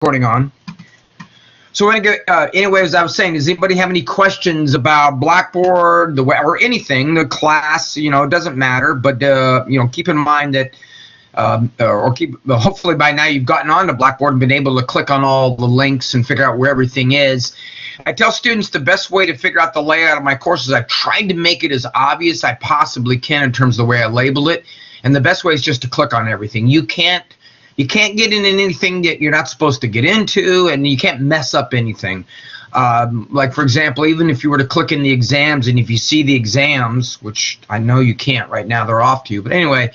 recording on. So anyway, as I was saying, does anybody have any questions about Blackboard, or anything, the class? It doesn't matter, but keep in mind that, hopefully by now you've gotten onto Blackboard and been able to click on all the links and figure out where everything is. I tell students the best way to figure out the layout of my courses, I've tried to make it as obvious as I possibly can in terms of the way I label it, and the best way is just to click on everything. You can't get into anything that you're not supposed to get into, and you can't mess up anything. Like, for example, even if you were to click in the exams, and if you see the exams, which I know you can't right now, they're off to you. But anyway,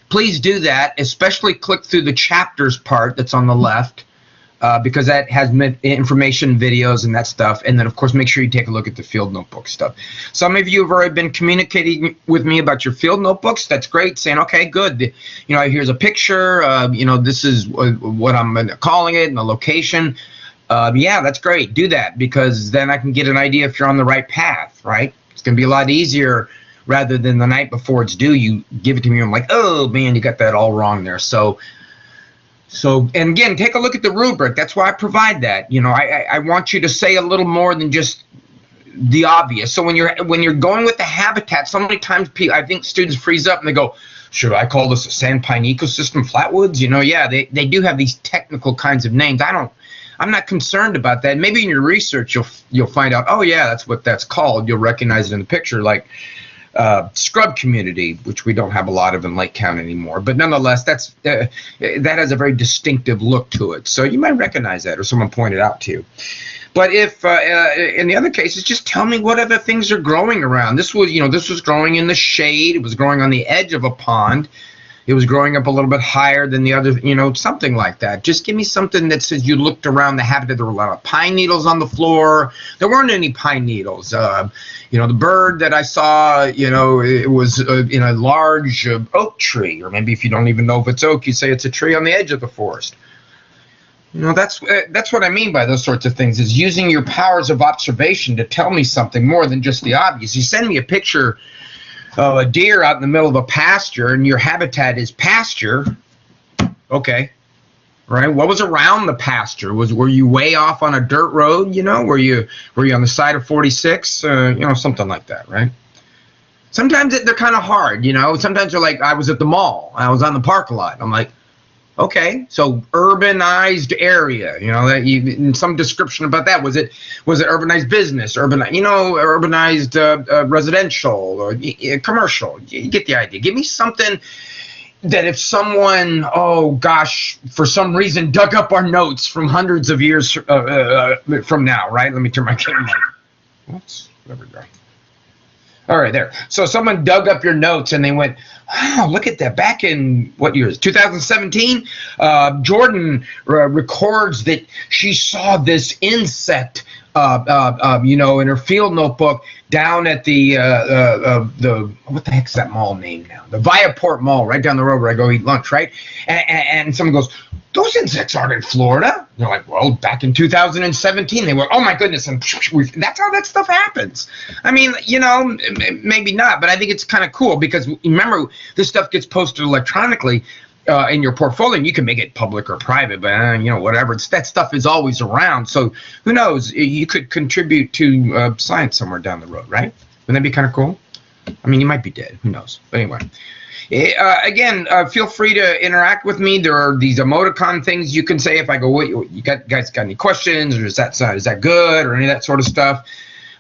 please do that, especially click through the chapters part that's on the left, because that has information, videos, and that stuff. And then, of course, make sure you take a look at the field notebook stuff. Some of you have already been communicating with me about your field notebooks. That's great, saying, okay, good. Here's a picture. This is what I'm calling it and the location. Yeah, that's great. Do that, because then I can get an idea if you're on the right path, right? It's going to be a lot easier rather than the night before it's due. You give it to me, and I'm like, oh, man, you got that all wrong there. So, and again, take a look at the rubric. That's why I provide that. I want you to say a little more than just the obvious. So when you're going with the habitat, so many times I think students freeze up and they go, should I call this a sand pine ecosystem, flatwoods? Yeah, they do have these technical kinds of names. I'm not concerned about that. Maybe in your research you'll find out, oh yeah, that's what that's called. You'll recognize it in the picture, like scrub community, which we don't have a lot of in Lake County anymore, but nonetheless, that has a very distinctive look to it. So you might recognize that, or someone pointed out to you. But if in the other cases, just tell me what other things are growing around. This was growing in the shade. It was growing on the edge of a pond. It was growing up a little bit higher than the other, something like that. Just give me something that says you looked around the habitat. There were a lot of pine needles on the floor. There weren't any pine needles. The bird that I saw, it was in a large oak tree, or maybe if you don't even know if it's oak, you say it's a tree on the edge of the forest. That's what I mean by those sorts of things, is using your powers of observation to tell me something more than just the obvious. You send me a picture of a deer out in the middle of a pasture, and your habitat is pasture. Okay, right? What was around the pasture? Were you way off on a dirt road? Were you on the side of 46? Something like that, right? Sometimes they're kind of hard. Sometimes they're like, I was at the mall. I was on the parking lot. I'm like, okay, so urbanized area, in some description about that. Was it urbanized business, urbanized residential or commercial? You get the idea. Give me something that if someone, oh gosh, for some reason dug up our notes from hundreds of years from now, right? Let me turn my camera on. Oops, there we go. All right, there. So someone dug up your notes and they went, oh, look at that. Back in what year? 2017, Jordan records that she saw this insect, in her field notebook down at the what the heck's that mall name now? The Viaport Mall, right down the road where I go eat lunch, right? And someone goes, those insects aren't in Florida. And they're like, well, back in 2017, they went, oh my goodness, and that's how that stuff happens. I mean, maybe not, but I think it's kind of cool because remember, this stuff gets posted electronically in your portfolio, and you can make it public or private, but whatever. That stuff is always around. So who knows? You could contribute to science somewhere down the road, right? Wouldn't that be kind of cool? I mean, you might be dead. Who knows? But anyway. Again, feel free to interact with me. There are these emoticon things you can say if I go, what, you guys got any questions, or is that good, or any of that sort of stuff.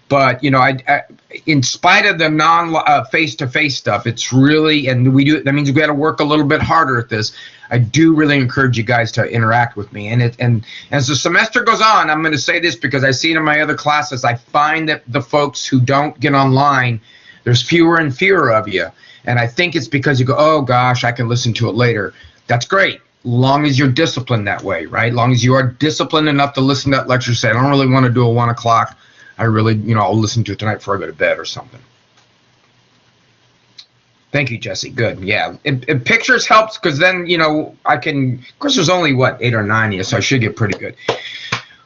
But I in spite of the face-to-face stuff, it's really, and that means we got to work a little bit harder at this. I do really encourage you guys to interact with me. And as the semester goes on, I'm going to say this because I see it in my other classes. I find that the folks who don't get online, there's fewer and fewer of you. And I think it's because you go, oh gosh, I can listen to it later. That's great, long as you're disciplined that way, right? Long as you are disciplined enough to listen to that lecture, say, I don't really want to do a 1 o'clock. I really, I'll listen to it tonight before I go to bed or something. Thank you, Jesse. Good. Yeah. If pictures helps, because then, I can, of course, there's only, 8 or 9 of you, so I should get pretty good.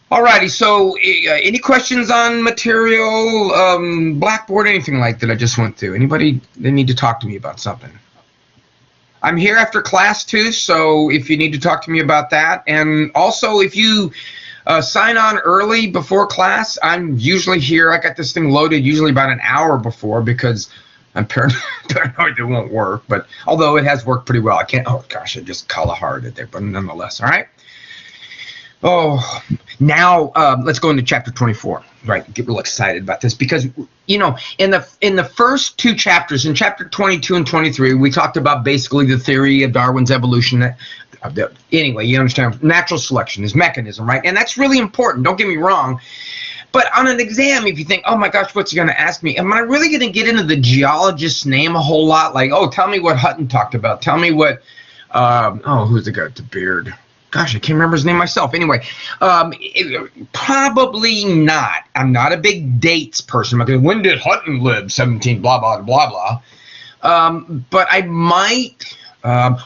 All righty. So any questions on material, Blackboard, anything like that I just went through? Anybody, they need to talk to me about something? I'm here after class too, so if you need to talk to me about that. And also, if you sign on early before class, I'm usually here. I got this thing loaded usually about an hour before because I'm paranoid it won't work. But although it has worked pretty well, I can't. Oh gosh, I just color-hearted there, but nonetheless, all right. Oh, now let's go into chapter 24. Right, get real excited about this because in the first two chapters, in chapter 22 and 23, we talked about basically the theory of Darwin's evolution. Anyway, you understand natural selection, his mechanism, right? And that's really important. Don't get me wrong. But on an exam, if you think, oh my gosh, what's he going to ask me? Am I really going to get into the geologist's name a whole lot? Like, oh, tell me what Hutton talked about. Tell me what, who's the guy with the beard? Gosh, I can't remember his name myself. Anyway, probably not. I'm not a big dates person. I'm like, when did Hutton live? 17, blah, blah, blah, blah. But I might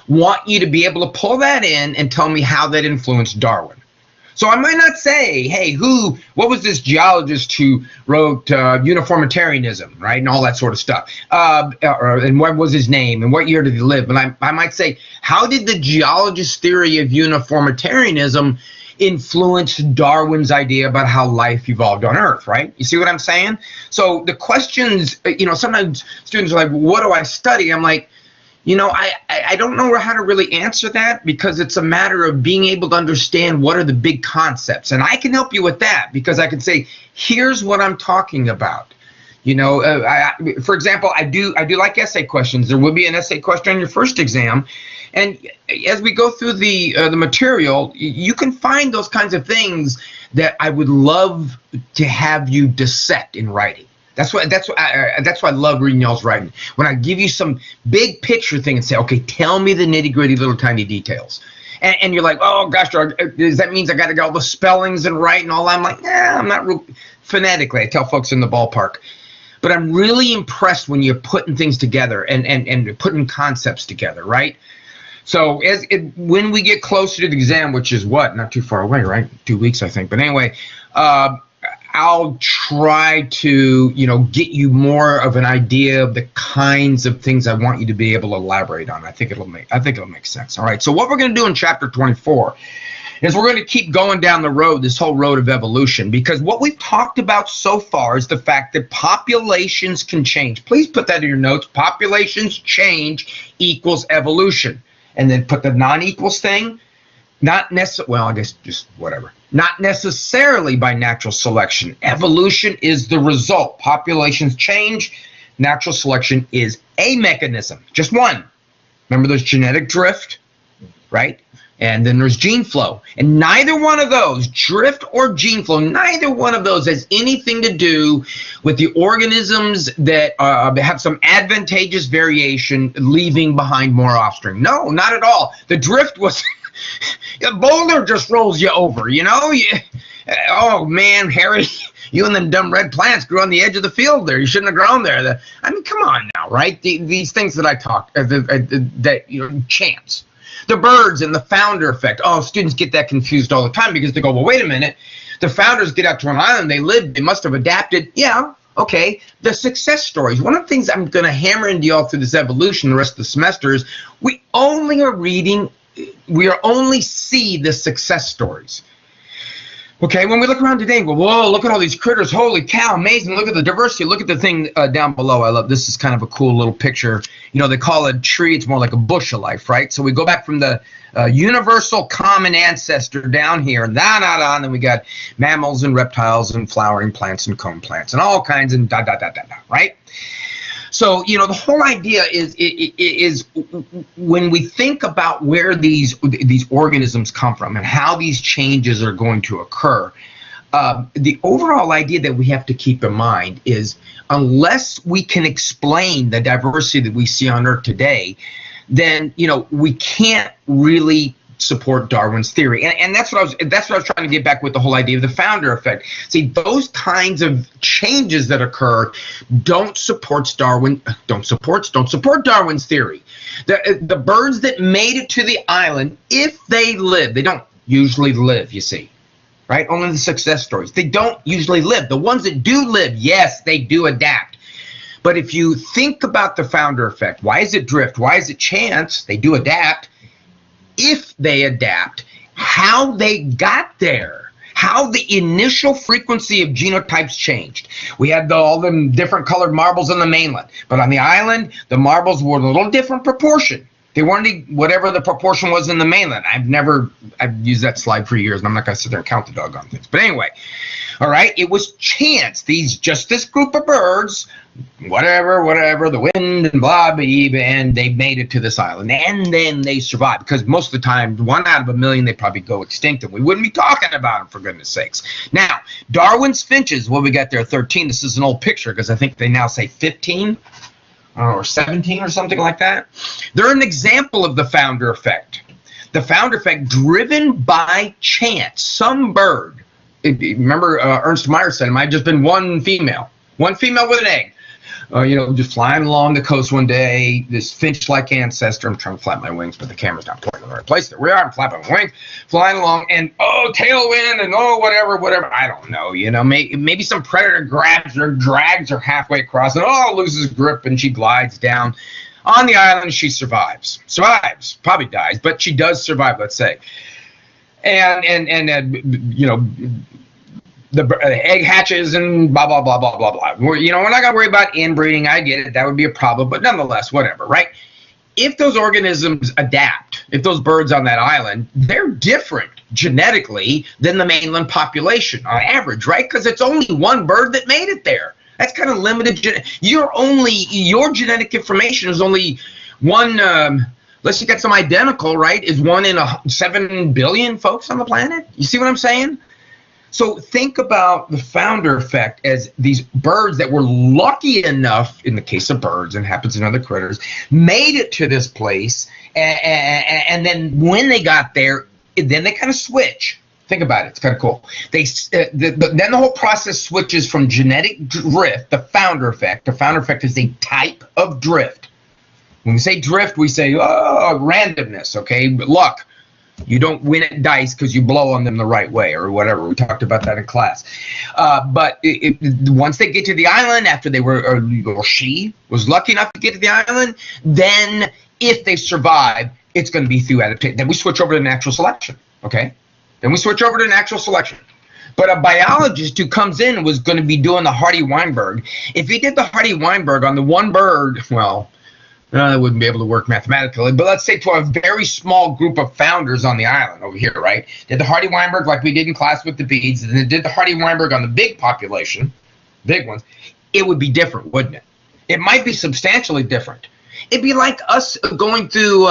want you to be able to pull that in and tell me how that influenced Darwin. So I might not say, hey, what was this geologist who wrote uniformitarianism, right, and all that sort of stuff, and what was his name, and what year did he live? But I might say, how did the geologist's theory of uniformitarianism influence Darwin's idea about how life evolved on Earth, right? You see what I'm saying? So the questions, sometimes students are like, what do I study? I'm like, I don't know how to really answer that because it's a matter of being able to understand what are the big concepts. And I can help you with that because I can say, here's what I'm talking about. For example, I do like essay questions. There will be an essay question on your first exam. And as we go through the material, you can find those kinds of things that I would love to have you dissect in writing. That's why I love reading y'all's writing. When I give you some big picture thing and say, okay, tell me the nitty gritty little tiny details. And you're like, oh gosh, does that mean I got to get all the spellings and write and all that? I'm like, I'm not real phonetically. I tell folks in the ballpark. But I'm really impressed when you're putting things together and putting concepts together, right? So when we get closer to the exam, which is not too far away, right? 2 weeks, I think. But anyway, I'll try to, get you more of an idea of the kinds of things I want you to be able to elaborate on. I think it'll make sense. All right. So what we're going to do in chapter 24 is we're going to keep going down the road, this whole road of evolution, because what we've talked about so far is the fact that populations can change. Please put that in your notes. Populations change equals evolution. And then put the non-equals thing. Not necessarily by natural selection. Evolution is the result. Populations change. Natural selection is a mechanism. Just one. Remember there's genetic drift, right? And then there's gene flow. And neither one of those, drift or gene flow, neither one of those has anything to do with the organisms that have some advantageous variation leaving behind more offspring. No, not at all. The drift was... A boulder just rolls you over, oh man, Harry, you and them dumb red plants grew on the edge of the field there. You shouldn't have grown there. Come on now, right? These things that I talk, chance. The birds and the founder effect. Oh, students get that confused all the time because they go, well, wait a minute. The founders get out to an island. They lived. They must have adapted. Yeah, okay. The success stories. One of the things I'm going to hammer into y'all through this evolution the rest of the semester is we only see the success stories. Okay, when we look around today and go, whoa, look at all these critters. Holy cow, amazing. Look at the diversity. Look at the thing down below. I love this. Is kind of a cool little picture. They call it a tree. It's more like a bush of life, right? So we go back from the universal common ancestor down here, and and then we got mammals and reptiles and flowering plants and cone plants and all kinds and right? So, the whole idea is when we think about where these organisms come from and how these changes are going to occur, the overall idea that we have to keep in mind is unless we can explain the diversity that we see on Earth today, then, we can't really support Darwin's theory. And that's what I was trying to get back with the whole idea of the founder effect. See, those kinds of changes that occur don't support Darwin's theory. The birds that made it to the island, if they live, they don't usually live, you see. Right? Only the success stories. They don't usually live. The ones that do live, yes, they do adapt. But if you think about the founder effect, why is it drift? Why is it chance? They do adapt. If they adapt, how they got there, how the initial frequency of genotypes changed. We had all the different colored marbles on the mainland, but on the island, the marbles were a little different proportion. They weren't whatever the proportion was in the mainland. I've used that slide for years, and I'm not going to sit there and count the doggone things. But anyway, all right, it was chance. This group of birds, whatever, the wind and blah, blah, and they made it to this island. And then they survived, because most of the time, 1 out of a million, they probably go extinct, and we wouldn't be talking about them, for goodness sakes. Now, Darwin's finches, what we got there, 13. This is an old picture, because I think they now say 15. Or 17 or something like that. They're an example of the founder effect. The founder effect driven by chance. Some bird, remember Ernst Mayr said it might have just been one female with an egg. Just flying along the coast one day, this finch-like ancestor. I'm trying to flap my wings, but the camera's not pointing in the right place. There we are. I'm flapping my wings, flying along, and tailwind, and whatever. I don't know. Maybe some predator grabs her, drags her halfway across, and loses grip, and she glides down on the island. She survives, probably dies, but she does survive. Let's say, the egg hatches and blah, blah, blah, blah, blah, blah. We're not going to worry about inbreeding. I get it. That would be a problem. But nonetheless, whatever, right? If those organisms adapt, if those birds on that island, they're different genetically than the mainland population on average, right? Because it's only one bird that made it there. That's kind of limited. Your genetic information is only one, unless you get some identical, right, is 1 in 7 billion folks on the planet. You see what I'm saying? So think about the founder effect as these birds that were lucky enough, in the case of birds, and happens in other critters, made it to this place, and then when they got there, then they kind of switch. Think about it. It's kind of cool. Then the whole process switches from genetic drift, the founder effect. The founder effect is a type of drift. When we say drift, we say randomness, okay, luck. You don't win at dice because you blow on them the right way or whatever. We talked about that in class. But once they get to the island, after they were, or she was lucky enough to get to the island, then if they survive, it's going to be through adaptation. Then we switch over to natural selection, okay? Then we switch over to natural selection. But a biologist who comes in was going to be doing the Hardy-Weinberg. If he did the Hardy-Weinberg on the one bird, well, that wouldn't be able to work mathematically, but let's say to a very small group of founders on the island over here, right? Did the Hardy-Weinberg like we did in class with the beads, and then did the Hardy-Weinberg on the big population, big ones, it would be different, wouldn't it? It might be substantially different. It'd be like us going through,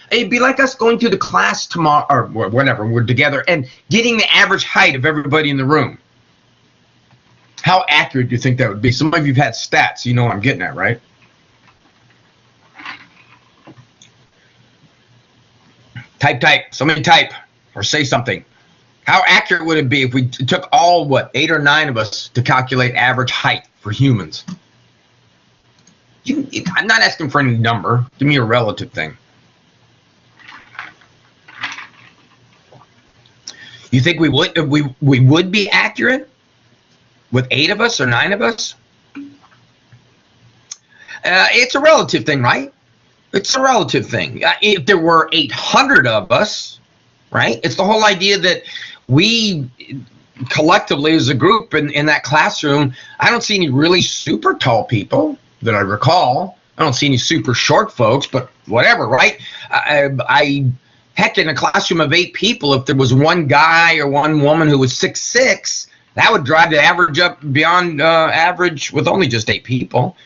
the class tomorrow, or whenever we're together, and getting the average height of everybody in the room. How accurate do you think that would be? Some of you've had stats, you know what I'm getting at, right? Type. Somebody type or say something. How accurate would it be if we took all, 8 or 9 of us to calculate average height for humans? I'm not asking for any number. Give me a relative thing. You think we would be accurate with 8 of us or 9 of us? It's a relative thing, right? It's a relative thing. If there were 800 of us, right? It's the whole idea that we collectively as a group in that classroom, I don't see any really super tall people that I recall. I don't see any super short folks, but whatever, right? Heck, in a classroom of 8 people, if there was one guy or one woman who was 6'6", that would drive the average up beyond average with only just 8 people.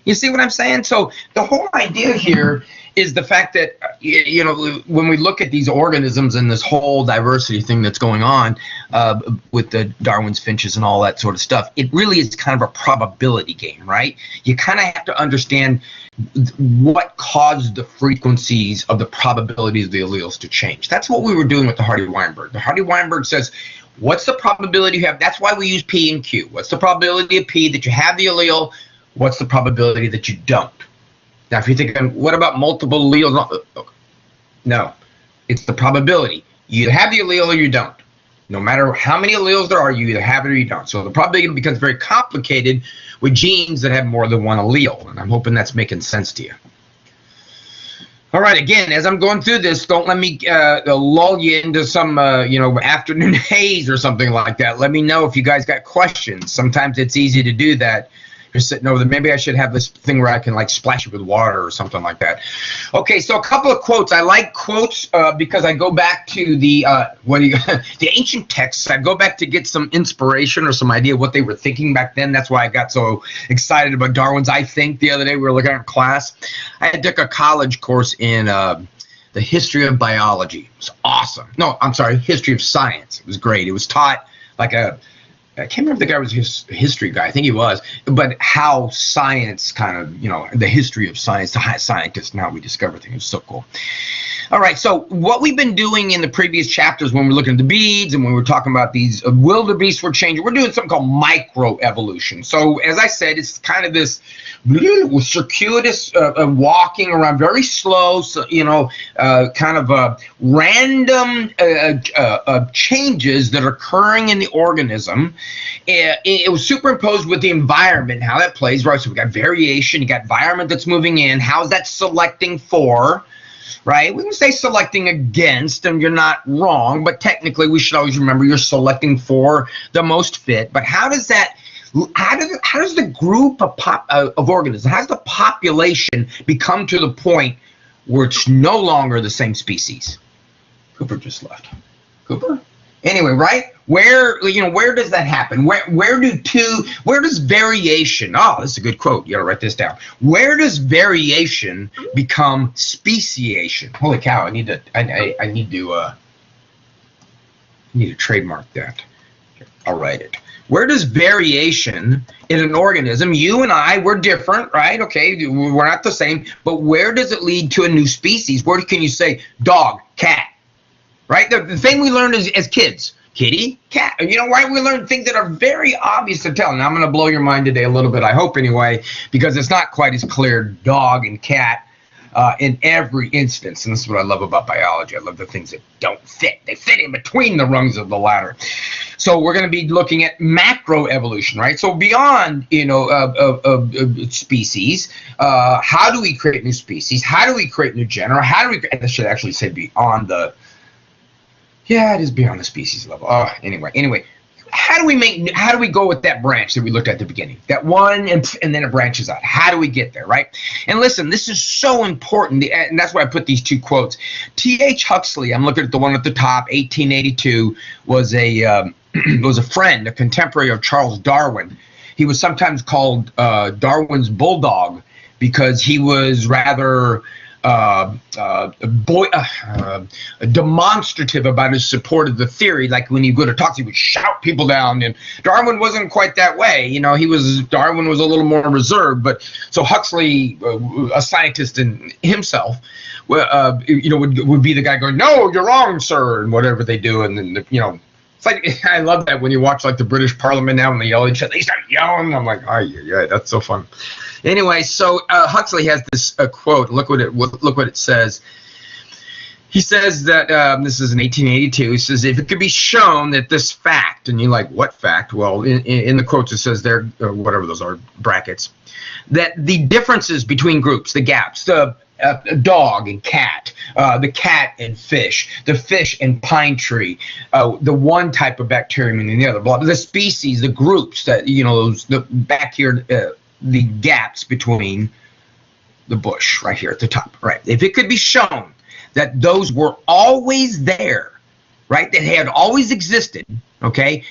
You see what I'm saying? So the whole idea here is the fact that, when we look at these organisms and this whole diversity thing that's going on with the Darwin's finches and all that sort of stuff, it really is kind of a probability game, right? You kind of have to understand what caused the frequencies of the probabilities of the alleles to change. That's what we were doing with the Hardy-Weinberg. The Hardy-Weinberg says, what's the probability you have? That's why we use P and Q. What's the probability of P that you have the allele? What's the probability that you don't? Now, if you're thinking, what about multiple alleles? No, it's the probability. You have the allele or you don't. No matter how many alleles there are, you either have it or you don't. So the probability becomes very complicated with genes that have more than one allele. And I'm hoping that's making sense to you. All right, again, as I'm going through this, don't let me lull you into some, afternoon haze or something like that. Let me know if you guys got questions. Sometimes it's easy to do that. You're sitting over there. Maybe I should have this thing where I can like splash it with water or something like that. Okay, so a couple of quotes. I like quotes because I go back to the the ancient texts. I go back to get some inspiration or some idea what they were thinking back then. That's why I got so excited about Darwin's I Think the other day. We were looking at class. I took a college course in the history of biology. It was awesome. No, I'm sorry, history of science. It was great. It was taught like I can't remember if the guy was a history guy. I think he was. But how science kind of, the history of science, the scientists and how we discover things. It was so cool. All right, so what we've been doing in the previous chapters when we're looking at the beads and when we're talking about these wildebeest were changing, we're doing something called microevolution. So as I said, it's kind of this circuitous walking around, very slow, kind of random changes that are occurring in the organism. It was superimposed with the environment, how that plays, right? So we got variation, you got environment that's moving in, how's that selecting for? Right? We can say selecting against, and you're not wrong, but technically we should always remember you're selecting for the most fit. But how does the group of organisms, how does the population become to the point where it's no longer the same species? Cooper just left. Cooper? Anyway, right? Where does that happen? Where does variation? Oh, this is a good quote. You gotta write this down. Where does variation become speciation? Holy cow! I need to trademark that. I'll write it. Where does variation in an organism? You and I, we're different, right? Okay, we're not the same. But where does it lead to a new species? Where can you say dog, cat? Right? The thing we learned as kids, kitty, cat. Right? We learn things that are very obvious to tell. Now, I'm going to blow your mind today a little bit, I hope anyway, because it's not quite as clear, dog and cat, in every instance. And this is what I love about biology. I love the things that don't fit. They fit in between the rungs of the ladder. So we're going to be looking at macroevolution, right? So beyond, species, how do we create new species? How do we create new genera? And this should actually say beyond the... Yeah, it is beyond the species level. Anyway, how do we go with that branch that we looked at the beginning? That one, and then it branches out. How do we get there, right? And listen, this is so important, and that's why I put these two quotes. T.H. Huxley, I'm looking at the one at the top, 1882, was a friend, a contemporary of Charles Darwin. He was sometimes called Darwin's bulldog because he was rather... demonstrative about his support of the theory. Like when you go to talks, he would shout people down, and Darwin wasn't quite that way. Darwin was a little more reserved. But so Huxley, a scientist in himself, would be the guy going, "No, you're wrong, sir," and whatever they do, and then it's like, I love that when you watch like the British Parliament now and they yell at each other, they start yelling. I'm like, yeah, that's so fun. Anyway, so Huxley has this quote. Look what it says. He says that this is in 1882. He says, if it could be shown that this fact, and you're like, what fact? Well, in the quotes it says there, whatever those are, brackets, that the differences between groups, the gaps, the dog and cat, the cat and fish, the fish and pine tree, the one type of bacterium and the other, the species, the groups that the back here. The gaps between the bush right here at the top, right? If it could be shown that those were always there, right, that had always existed, okay,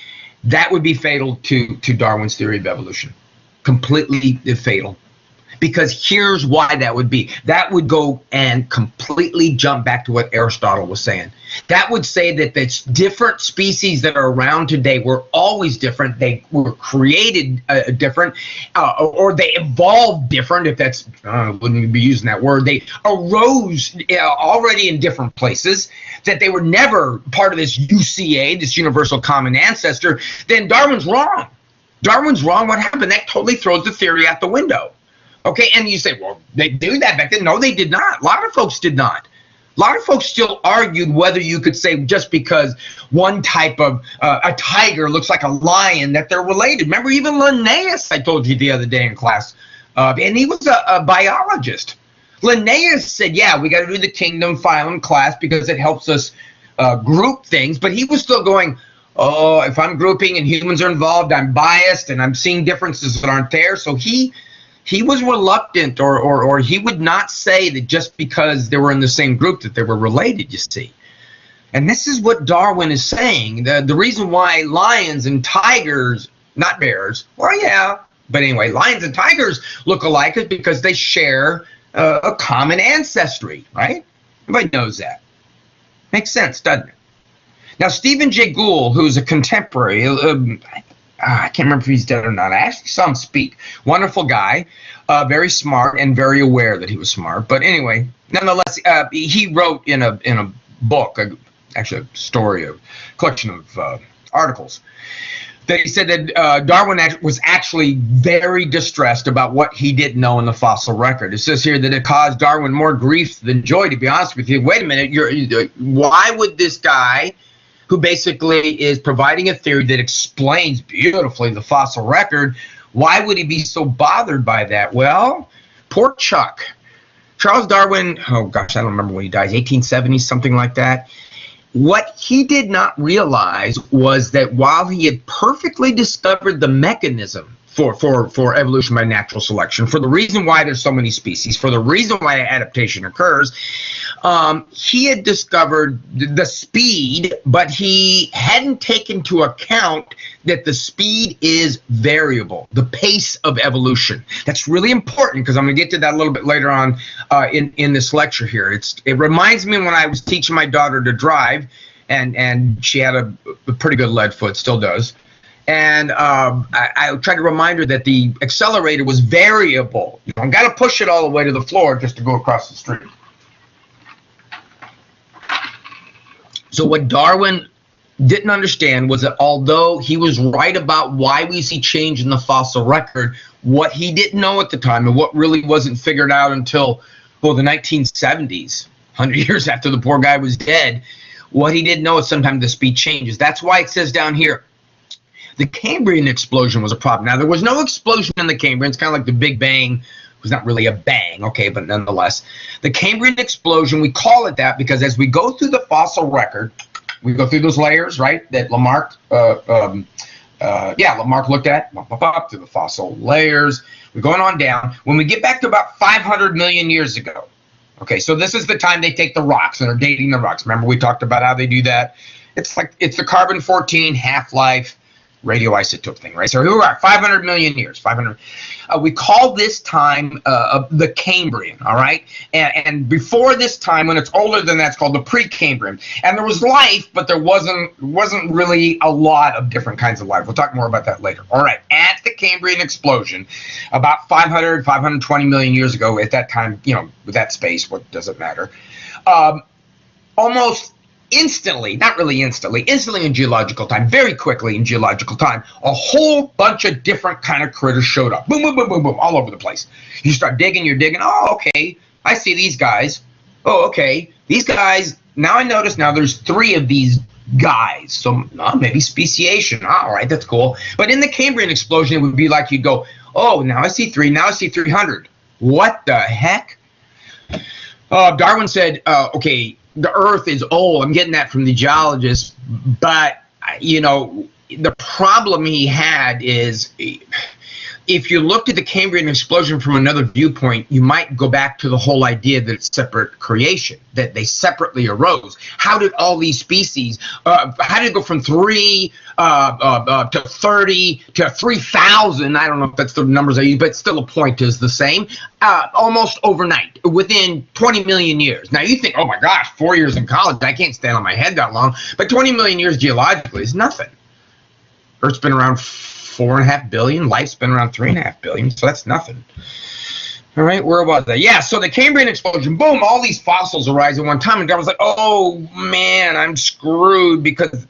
that would be fatal to Darwin's theory of evolution. Completely fatal. Because here's why that would be. That would go and completely jump back to what Aristotle was saying. That would say that the different species that are around today were always different. They were created different, or they evolved different, if that's, wouldn't be using that word. They arose already in different places, that they were never part of this UCA, this universal common ancestor. Then Darwin's wrong. Darwin's wrong. What happened? That totally throws the theory out the window. Okay, and you say, well, they do that back then. No, they did not. A lot of folks did not. A lot of folks still argued whether you could say just because one type of a tiger looks like a lion that they're related. Remember, even Linnaeus, I told you the other day in class, and he was a biologist. Linnaeus said, yeah, we got to do the kingdom, phylum, class because it helps us group things. But he was still going, oh, if I'm grouping and humans are involved, I'm biased and I'm seeing differences that aren't there. So he was reluctant, or he would not say that just because they were in the same group that they were related, you see. And this is what Darwin is saying. The reason why lions and tigers, not bears, well, yeah, but anyway, lions and tigers look alike is because they share a common ancestry, right? Everybody knows that. Makes sense, doesn't it? Now, Stephen Jay Gould, who's a contemporary, I can't remember if he's dead or not. I actually saw him speak. Wonderful guy, very smart and very aware that he was smart. But anyway, nonetheless, he wrote in a book, actually a story, a collection of articles, that he said that Darwin was actually very distressed about what he didn't know in the fossil record. It says here that it caused Darwin more grief than joy, to be honest with you. Wait a minute, why would this guy, who basically is providing a theory that explains beautifully the fossil record, why would he be so bothered by that? Well, poor Chuck. Charles Darwin, oh gosh, I don't remember when he dies, 1870, something like that. What he did not realize was that while he had perfectly discovered the mechanism for evolution by natural selection, for the reason why there's so many species, for the reason why adaptation occurs, he had discovered the speed, but he hadn't taken into account that the speed is variable, the pace of evolution. That's really important because I'm going to get to that a little bit later on in this lecture here. It reminds me when I was teaching my daughter to drive, and she had a pretty good lead foot, still does. And I tried to remind her that the accelerator was variable. You don't got to push it all the way to the floor just to go across the street. So what Darwin didn't understand was that although he was right about why we see change in the fossil record, what he didn't know at the time, and what really wasn't figured out until, well, the 1970s, 100 years after the poor guy was dead, what he didn't know is sometimes the speed changes. That's why it says down here, the Cambrian explosion was a problem. Now, there was no explosion in the Cambrian. It's kind of like the Big Bang. It was not really a bang, okay, but nonetheless. The Cambrian explosion, we call it that because as we go through the fossil record, we go through those layers, right, that Lamarck looked at, through the fossil layers. We're going on down. When we get back to about 500 million years ago, okay, so this is the time they take the rocks and are dating the rocks. Remember we talked about how they do that? It's the carbon-14 half-life radioisotope thing, right? So here we are, 500 million years, 500. We call this time the Cambrian, all right? And before this time, when it's older than that, it's called the Precambrian. And there was life, but there wasn't really a lot of different kinds of life. We'll talk more about that later. All right, at the Cambrian explosion, about 520 million years ago, at that time, with that space, what does it matter? Almost instantly, not really instantly in geological time, very quickly in geological time, a whole bunch of different kind of critters showed up. Boom, boom, boom, boom, boom, all over the place. You start digging, you're digging. Oh, okay, I see these guys. Oh, okay, these guys, now I notice now there's 3 of these guys. So maybe speciation. All right, that's cool. But in the Cambrian explosion, it would be like you'd go, oh, now I see 3, now I see 300. What the heck? Darwin said, okay, the Earth is old. I'm getting that from the geologists, but the problem he had is if you looked at the Cambrian explosion from another viewpoint, you might go back to the whole idea that it's separate creation, that they separately arose. How did all these species, how did it go from 3 to 30 to 3,000? I don't know if that's the numbers I use, but still a point is the same. Almost overnight, within 20 million years. Now you think, oh my gosh, 4 years in college, I can't stand on my head that long. But 20 million years geologically is nothing. Earth's been around 4.5 billion. Life's been around 3.5 billion, so that's nothing. All right, where was that? Yeah, so the Cambrian explosion, boom, all these fossils arise at one time, and God was like, oh man, I'm screwed because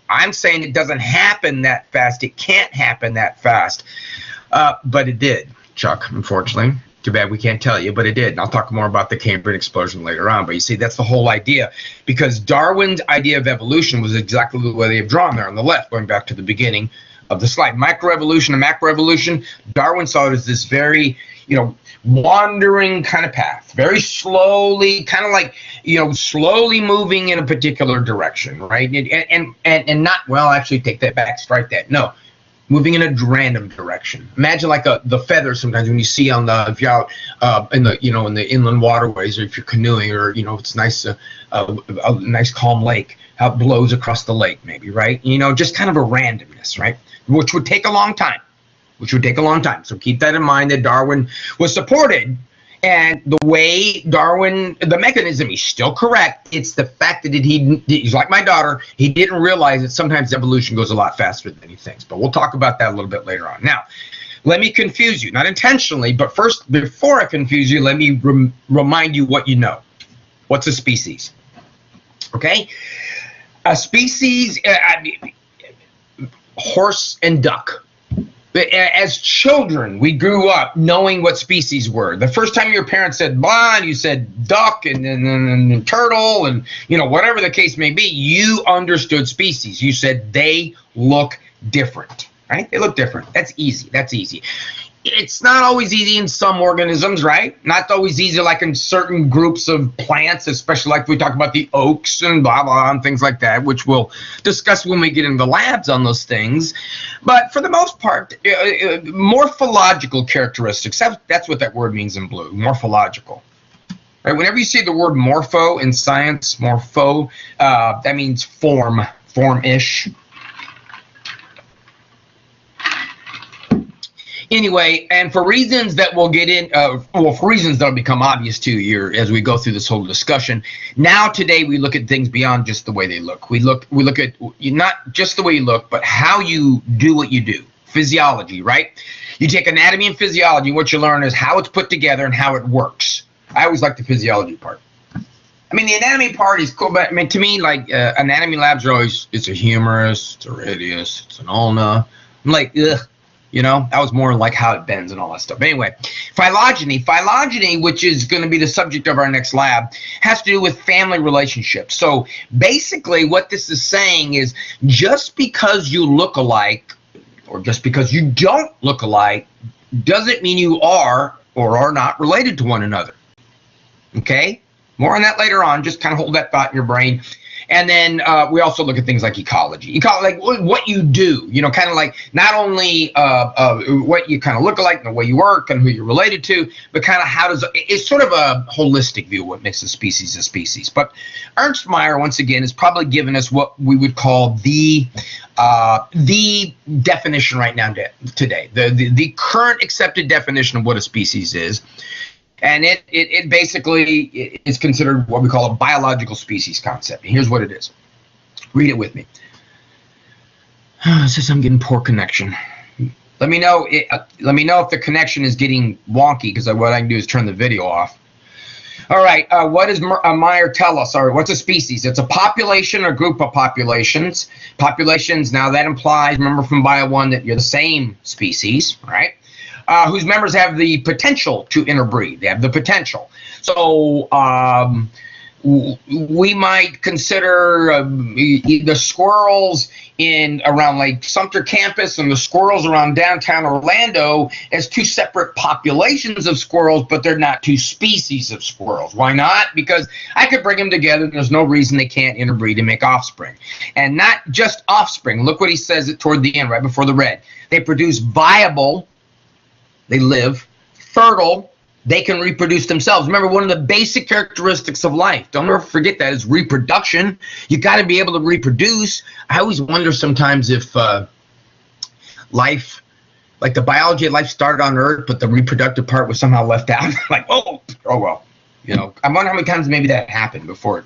I'm saying it doesn't happen that fast. It can't happen that fast. But it did, Chuck, unfortunately. Too bad we can't tell you, but it did. And I'll talk more about the Cambrian explosion later on. But you see, that's the whole idea. Because Darwin's idea of evolution was exactly the way they have drawn there on the left, going back to the beginning of the slide. Microevolution and macroevolution, Darwin saw it as this very, wandering kind of path, very slowly, kind of like, slowly moving in a particular direction, right? And not, well, actually take that back, strike that. No, moving in a random direction. Imagine like the feathers sometimes when you see if you're out in the inland waterways, or if you're canoeing, or it's nice, a nice calm lake, how it blows across the lake, maybe, right? Just kind of a randomness, right? Which would take a long time. So keep that in mind, that Darwin was supported. And the way Darwin, the mechanism, he's still correct. It's the fact that he's like my daughter. He didn't realize that sometimes evolution goes a lot faster than he thinks. But we'll talk about that a little bit later on. Now, let me confuse you, not intentionally, but first, before I confuse you, let me remind you what you know. What's a species? Okay? A species, horse and duck. As children, we grew up knowing what species were. The first time your parents said blonde, you said duck and turtle and, whatever the case may be, you understood species. You said they look different, right? They look different. That's easy. It's not always easy in some organisms, right? Not always easy like in certain groups of plants, especially like we talk about the oaks and blah, blah, and things like that, which we'll discuss when we get into the labs on those things. But for the most part, morphological characteristics, that's what that word means in blue, morphological. Right? Whenever you see the word morpho in science, that means form-ish. Anyway, and for reasons that we'll get in, for reasons that'll become obvious to you as we go through this whole discussion. Now, today, we look at things beyond just the way they look. We look at not just the way you look, but how you do what you do. Physiology, right? You take anatomy and physiology. What you learn is how it's put together and how it works. I always like the physiology part. I mean, the anatomy part is cool, but to me, like anatomy labs are always, it's a humerus, it's a radius, it's an ulna. I'm like, ugh. That was more like how it bends and all that stuff. Anyway, phylogeny, which is going to be the subject of our next lab, has to do with family relationships. So basically what this is saying is just because you look alike or just because you don't look alike doesn't mean you are or are not related to one another. Okay? More on that later on. Just kind of hold that thought in your brain. And then we also look at things like ecology, like what you do, kind of like not only what you kind of look like and the way you work and who you're related to, but kind of it's sort of a holistic view of what makes a species a species. But Ernst Mayr, once again, has probably given us what we would call the definition right now today, the current accepted definition of what a species is. And it basically is considered what we call a biological species concept. And here's what it is. Read it with me. It says I'm getting poor connection. Let me know if the connection is getting wonky, because what I can do is turn the video off. All right. What does Mayr tell us? Or what's a species? It's a population or group of populations. Populations. Now that implies, remember from Bio 1, that you're the same species, right? Whose members have the potential to interbreed. They have the potential. So we might consider the squirrels around Lake Sumter campus and the squirrels around downtown Orlando as two separate populations of squirrels, but they're not two species of squirrels. Why not? Because I could bring them together and there's no reason they can't interbreed and make offspring. And not just offspring. Look what he says toward the end, right before the red. They produce viable. They live, fertile, they can reproduce themselves. Remember, one of the basic characteristics of life, don't ever forget that, is reproduction. You got to be able to reproduce. I always wonder sometimes if life, like the biology of life started on Earth, but the reproductive part was somehow left out. Like, oh well. I wonder how many times maybe that happened before it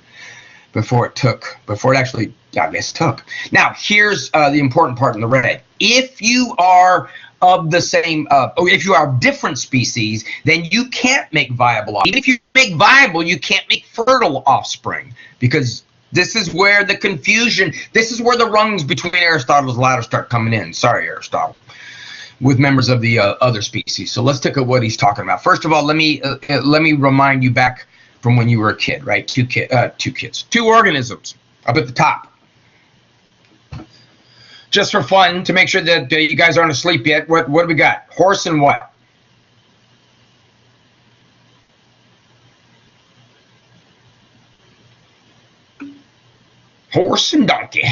actually, I guess, took. Now, here's the important part in the red. If you are of the same, if you are different species, then you can't make viable offspring. Even if you make viable, you can't make fertile offspring, because this is where the confusion, this is where the rungs between Aristotle's ladder start coming in. Sorry, Aristotle. with members of the other species. So let's take a what he's talking about. First of all, let me remind you back from when you were a kid, right? Two organisms up at the top. Just for fun, to make sure that you guys aren't asleep yet, what do we got? Horse and what? Horse and donkey.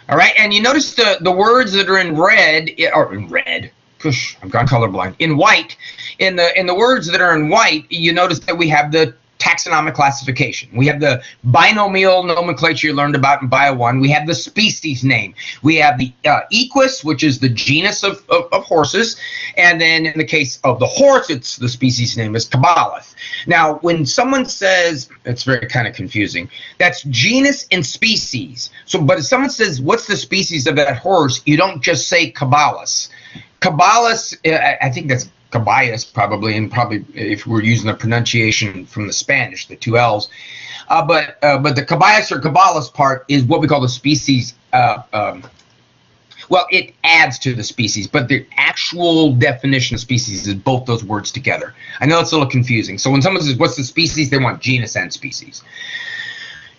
All right, and you notice the words that are in red, or in red. Push, I've gone colorblind. In white, in the words that are in white, you notice that we have the taxonomic classification. We have the binomial nomenclature you learned about in Bio 1. We have the species name. We have the Equus, which is the genus of horses. And then in the case of the horse, it's the species name is Cabalus. Now, when someone says, it's very kind of confusing, that's genus and species. So, but if someone says, what's the species of that horse, you don't just say Cabalus. Cabalus, I think that's Caballos probably, and probably if we're using the pronunciation from the Spanish, the two L's. But the Caballos or Caballos part is what we call the species. Well, it adds to the species, but the actual definition of species is both those words together. I know it's a little confusing. So when someone says, what's the species, they want genus and species.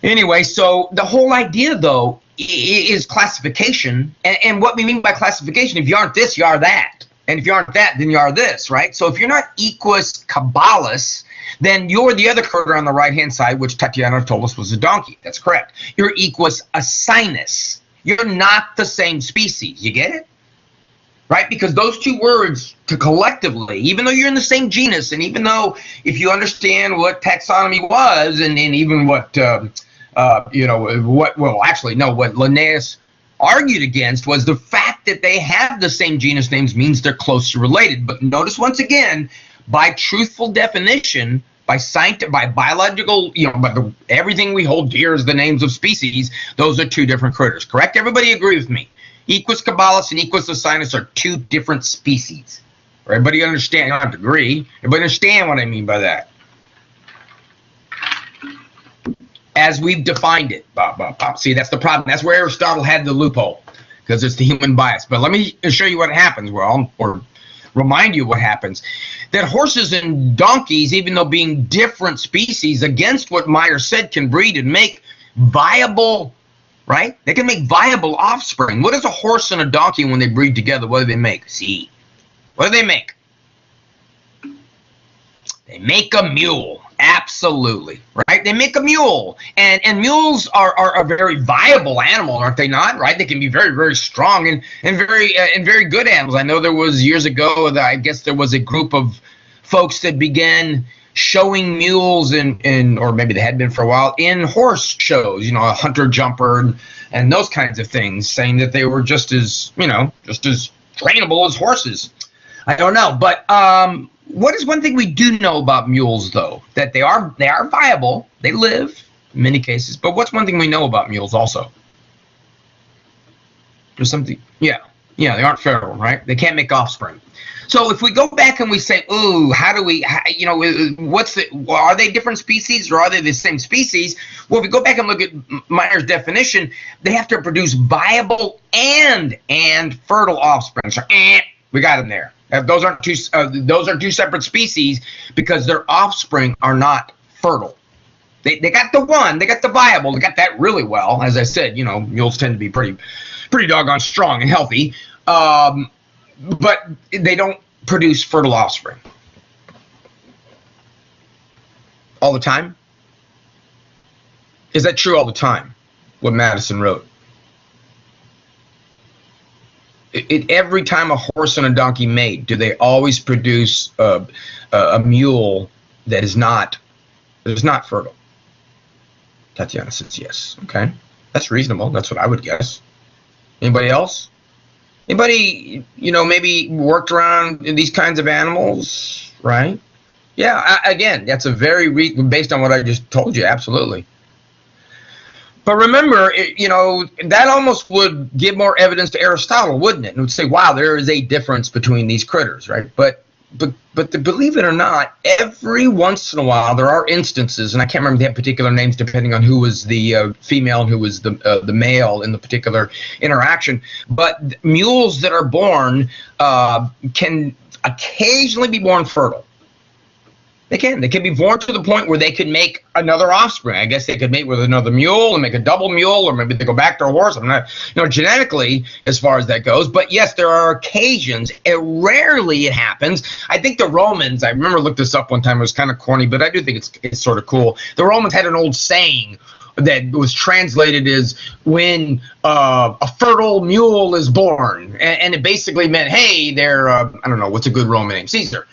Anyway, so the whole idea, though, is classification. And what we mean by classification, if you aren't this, you are that. And if you aren't that, then you are this, right? So if you're not Equus Cabalus, then you're the other critter on the right-hand side, which Tatiana told us was a donkey. That's correct. You're Equus Asinus. You're not the same species. You get it? Right? Because those two words collectively, even though you're in the same genus, and even though if you understand what taxonomy was, and even what, what Linnaeus argued against was the fact that they have the same genus names means they're closely related. But notice once again, by truthful definition, by biological, by everything we hold dear as the names of species, those are two different critters. Correct? Everybody agree with me? Equus Cabalus and Equus Asinus are two different species. Everybody understand? You don't have to agree. Everybody understand what I mean by that? As we've defined it. See, that's the problem. That's where Aristotle had the loophole, because it's the human bias. But let me show you what happens, or remind you what happens. That horses and donkeys, even though being different species, against what Meyer said, can breed and make viable, right? They can make viable offspring. What is a horse and a donkey when they breed together? What do they make? See, what do they make? They make a mule. Absolutely, right? They make a mule, and mules are a very viable animal, aren't they not? Right? They can be very, very strong and very good animals. I know there was years ago, I guess there was a group of folks that began showing mules or maybe they had been for a while, in horse shows. A hunter jumper and those kinds of things, saying that they were just as trainable as horses. I don't know, but what is one thing we do know about mules, though? That they are viable. They live in many cases. But what's one thing we know about mules also? There's something. Yeah, they aren't feral, right? They can't make offspring. So if we go back and we say, ooh, are they different species or are they the same species? Well, if we go back and look at Meyer's definition, they have to produce viable and fertile offspring. So we got them there. Those are two separate species, because their offspring are not fertile. They got the one, they got the viable, they got that really well. As I said, mules tend to be pretty doggone strong and healthy, but they don't produce fertile offspring all the time. Is that true all the time? What Madison wrote. Every time a horse and a donkey mate, do they always produce a mule that is not fertile? Tatiana says yes. Okay, that's reasonable. That's what I would guess. Anybody else? Anybody maybe worked around these kinds of animals, right? Yeah. Again, that's a very based on what I just told you. Absolutely. But remember, that almost would give more evidence to Aristotle, wouldn't it? And would say, wow, there is a difference between these critters, right? But believe it or not, every once in a while there are instances, and I can't remember the particular names depending on who was the female and who was the male in the particular interaction. But mules that are born can occasionally be born fertile. They can be born to the point where they can make another offspring. I guess they could mate with another mule and make a double mule, or maybe they go back to a horse. I'm not, genetically as far as that goes. But yes, there are occasions. Rarely it happens. I think the Romans, I remember looked this up one time. It was kind of corny, but I do think it's sort of cool. The Romans had an old saying that was translated as when a fertile mule is born, and it basically meant, hey, they're I don't know, what's a good Roman name? Caesar,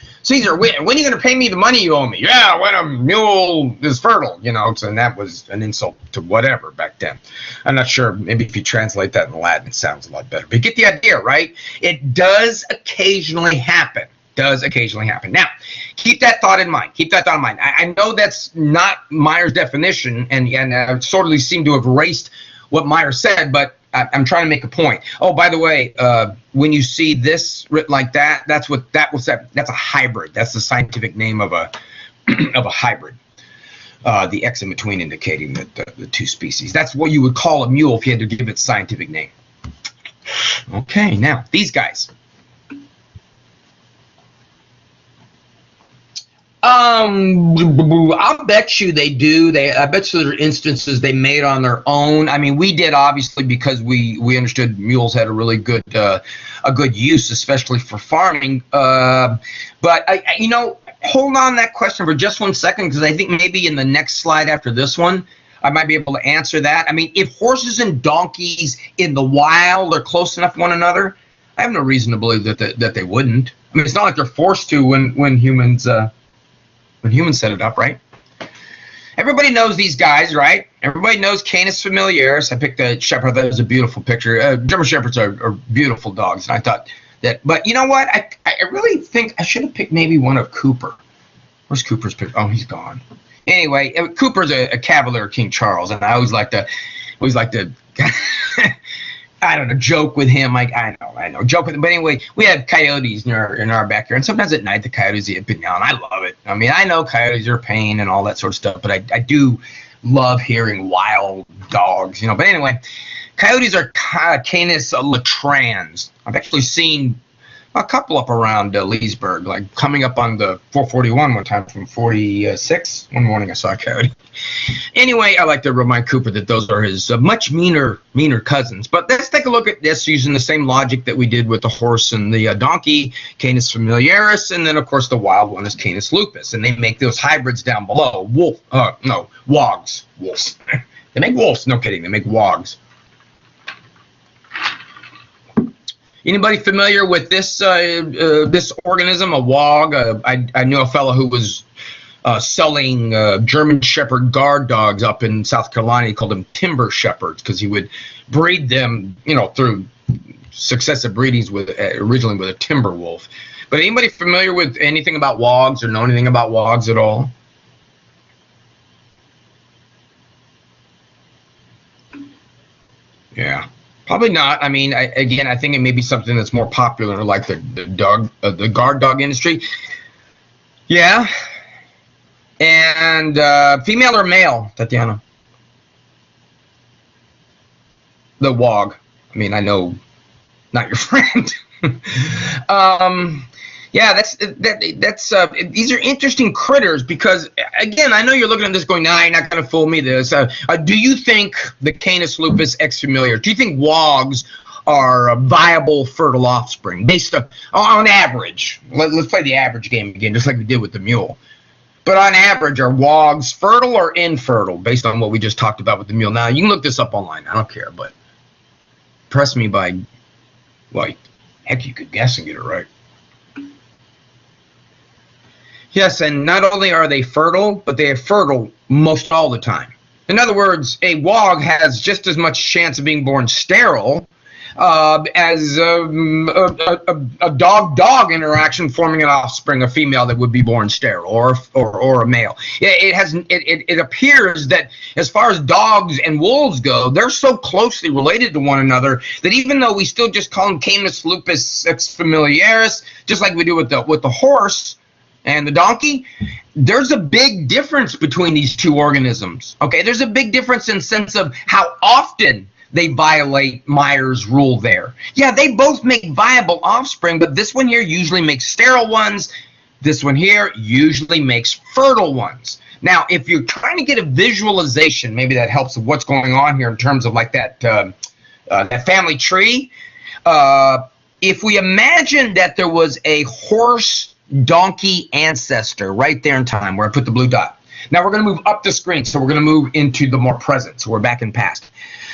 when are you going to pay me the money you owe me? Yeah, when a mule is fertile, and that was an insult to whatever back then. I'm not sure. Maybe if you translate that in Latin, it sounds a lot better. But you get the idea, right? It does occasionally happen. Now, keep that thought in mind. I know that's not Meyer's definition, and I sort of seem to have erased what Meyer said, but I'm trying to make a point. Oh, by the way, when you see this written like that, that's a hybrid. That's the scientific name of a hybrid. The X in between indicating that the two species. That's what you would call a mule if you had to give it a scientific name. Okay, now these guys. I'll bet you they do. I bet you there are instances they made on their own. I mean, we did obviously because we understood mules had a really good use, especially for farming. But hold on that question for just 1 second, because I think maybe in the next slide after this one, I might be able to answer that. I mean, if horses and donkeys in the wild are close enough to one another, I have no reason to believe that they wouldn't. I mean, it's not like they're forced to when humans. When humans set it up, right? Everybody knows these guys, right? Everybody knows Canis familiaris. I picked a shepherd. That was a beautiful picture. German shepherds are beautiful dogs, and I thought that. But you know what? I really think I should have picked maybe one of Cooper. Where's Cooper's picture? Oh, he's gone. Anyway, Cooper's a Cavalier of King Charles, and I always like to I don't know, joke with him. I know, joke with him. But anyway, we have coyotes in our backyard, and sometimes at night the coyotes eat up and down. I love it. I mean, I know coyotes are a pain and all that sort of stuff, but I do love hearing wild dogs, But anyway, coyotes are Canis latrans. I've actually seen a couple up around Leesburg, like coming up on the 441 one time from 46. One morning I saw a coyote. Anyway, I like to remind Cooper that those are his much meaner cousins. But let's take a look at this using the same logic that we did with the horse and the donkey, Canis familiaris, and then of course the wild one is Canis lupus, and they make those hybrids down below. Wogs. Wolves. They make wolves. No kidding. They make wogs. Anybody familiar with this this organism, a wog? I knew a fellow who was selling German Shepherd guard dogs up in South Carolina. He called them timber shepherds because he would breed them, through successive breedings originally with a timber wolf. But anybody familiar with anything about wogs or know anything about wogs at all? Yeah. Probably not. I mean, I think it may be something that's more popular, like the guard dog industry. Yeah. And female or male, Tatiana? The wog. I mean, I know, not your friend. Yeah, that's these are interesting critters because, again, I know you're looking at this going, nah, you're not going to fool me this. Do you think the Canis lupus ex familiar, do you think wogs are a viable fertile offspring based on average? Let's play the average game again, just like we did with the mule. But on average, are wogs fertile or infertile based on what we just talked about with the mule? Now, you can look this up online. I don't care, but press me by, well, heck, you could guess and get it right. Yes, and not only are they fertile, but they are fertile most all the time. In other words, a wog has just as much chance of being born sterile as a dog-dog interaction forming an offspring, a female that would be born sterile, or a male. It appears that as far as dogs and wolves go, they're so closely related to one another that even though we still just call them Canis lupus ex familiaris, just like we do with the horse and the donkey, there's a big difference between these two organisms. Okay, there's a big difference in sense of how often they violate Meyer's rule there. Yeah, they both make viable offspring, but this one here usually makes sterile ones. This one here usually makes fertile ones. Now, if you're trying to get a visualization, maybe that helps with what's going on here in terms of like that family tree. If we imagine that there was a horse-donkey ancestor right there in time, where I put the blue dot. Now we're going to move up the screen, so we're going to move into the more present. So we're back in past.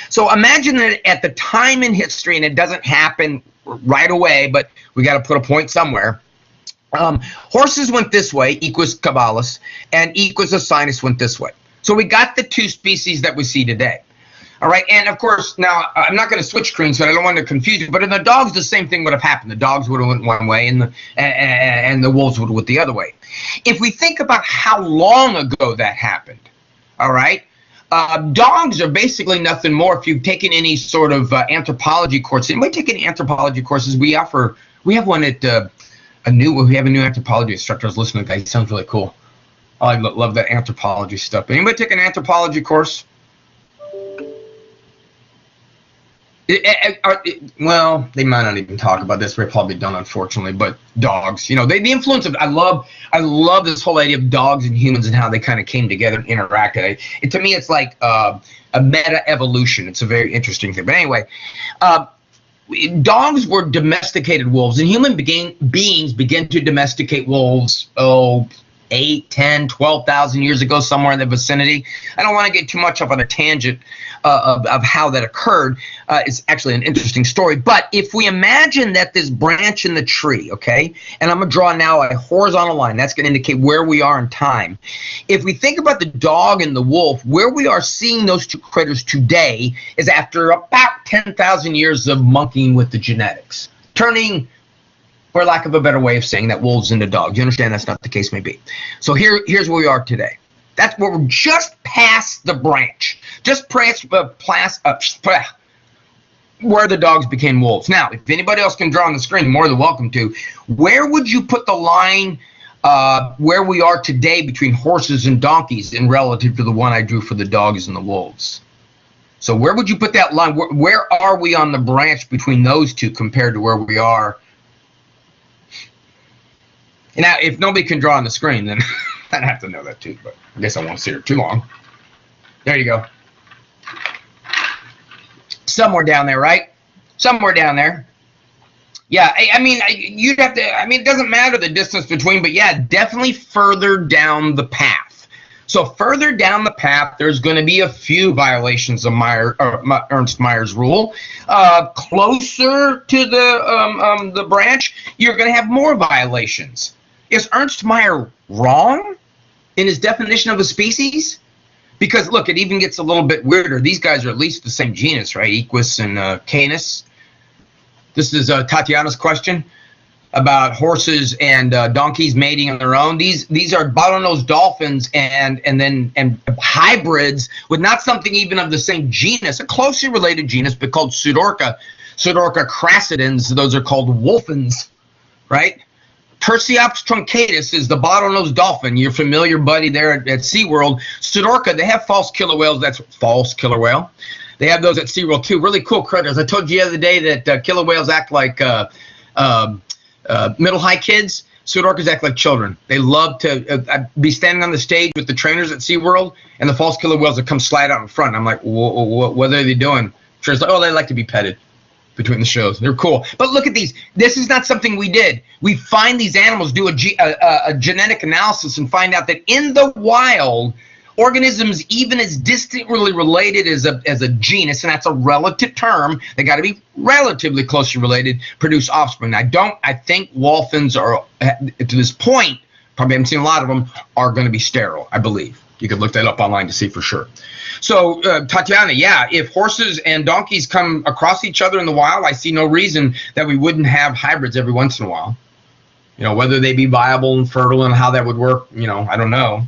So imagine that at the time in history, and it doesn't happen right away, but we got to put a point somewhere. Horses went this way, Equus caballus, and Equus asinus went this way. So we got the two species that we see today. All right, and of course, now I'm not going to switch screens, so I don't want to confuse you. But in the dogs, the same thing would have happened. The dogs would have went one way, and the wolves would have went the other way. If we think about how long ago that happened, all right, dogs are basically nothing more. If you've taken any sort of anthropology course, anybody take any anthropology courses? We have one at we have a new anthropology instructor. I was listening to the guy. He sounds really cool. I love that anthropology stuff. Anybody take an anthropology course? Well, they might not even talk about this. They probably don't, unfortunately. But dogs, the influence of I love this whole idea of dogs and humans and how they kind of came together and interacted. To me, it's like a meta evolution. It's a very interesting thing. But anyway, dogs were domesticated wolves, and human beings began to domesticate wolves. 8, 10, 12,000 years ago, somewhere in the vicinity. I don't want to get too much up on a tangent of how that occurred. It's actually an interesting story. But if we imagine that this branch in the tree, okay, and I'm going to draw now a horizontal line. That's going to indicate where we are in time. If we think about the dog and the wolf, where we are seeing those two critters today is after about 10,000 years of monkeying with the genetics, turning, for lack of a better way of saying that, wolves into dogs. You understand that's not the case may be. So here's where we are today. That's where we're just past the branch. Just past where the dogs became wolves. Now, if anybody else can draw on the screen, more than welcome to. Where would you put the line where we are today between horses and donkeys in relative to the one I drew for the dogs and the wolves? So where would you put that line? Where are we on the branch between those two compared to where we are? Now, if nobody can draw on the screen, then I'd have to know that too, but I guess I won't sit here too long. There you go. Somewhere down there, right? Somewhere down there. Yeah, I mean, you'd have to, it doesn't matter the distance between, but yeah, definitely further down the path. So further down the path, there's going to be a few violations of Ernst Mayer's rule. Closer to the branch, you're going to have more violations. Is Ernst Mayr wrong in his definition of a species? Because, look, it even gets a little bit weirder. These guys are at least the same genus, right? Equus and Canis. This is Tatiana's question about horses and donkeys mating on their own. These are bottlenose dolphins and hybrids with not something even of the same genus, a closely related genus, but called Pseudorca crassidens. Those are called wolfins, right? Tursiops truncatus is the bottlenose dolphin. Your familiar buddy there at SeaWorld. Pseudorca, they have false killer whales. That's false killer whale. They have those at SeaWorld too. Really cool critters. I told you the other day that killer whales act like middle-high kids. Pseudorcas act like children. They love to be standing on the stage with the trainers at SeaWorld, and the false killer whales that come slide out in front. I'm like, what are they doing? Trainers like, they like to be petted between the shows. They're cool. But look at these. This is not something we did. We find these animals, do a genetic analysis, and find out that in the wild, organisms even as distantly related as a genus, and that's a relative term, they got to be relatively closely related, produce offspring. I think wolfins are, to this point, probably haven't seen a lot of them, are going to be sterile, I believe. You could look that up online to see for sure. So, Tatiana, yeah, if horses and donkeys come across each other in the wild, I see no reason that we wouldn't have hybrids every once in a while. You know, whether they be viable and fertile and how that would work, you know, I don't know.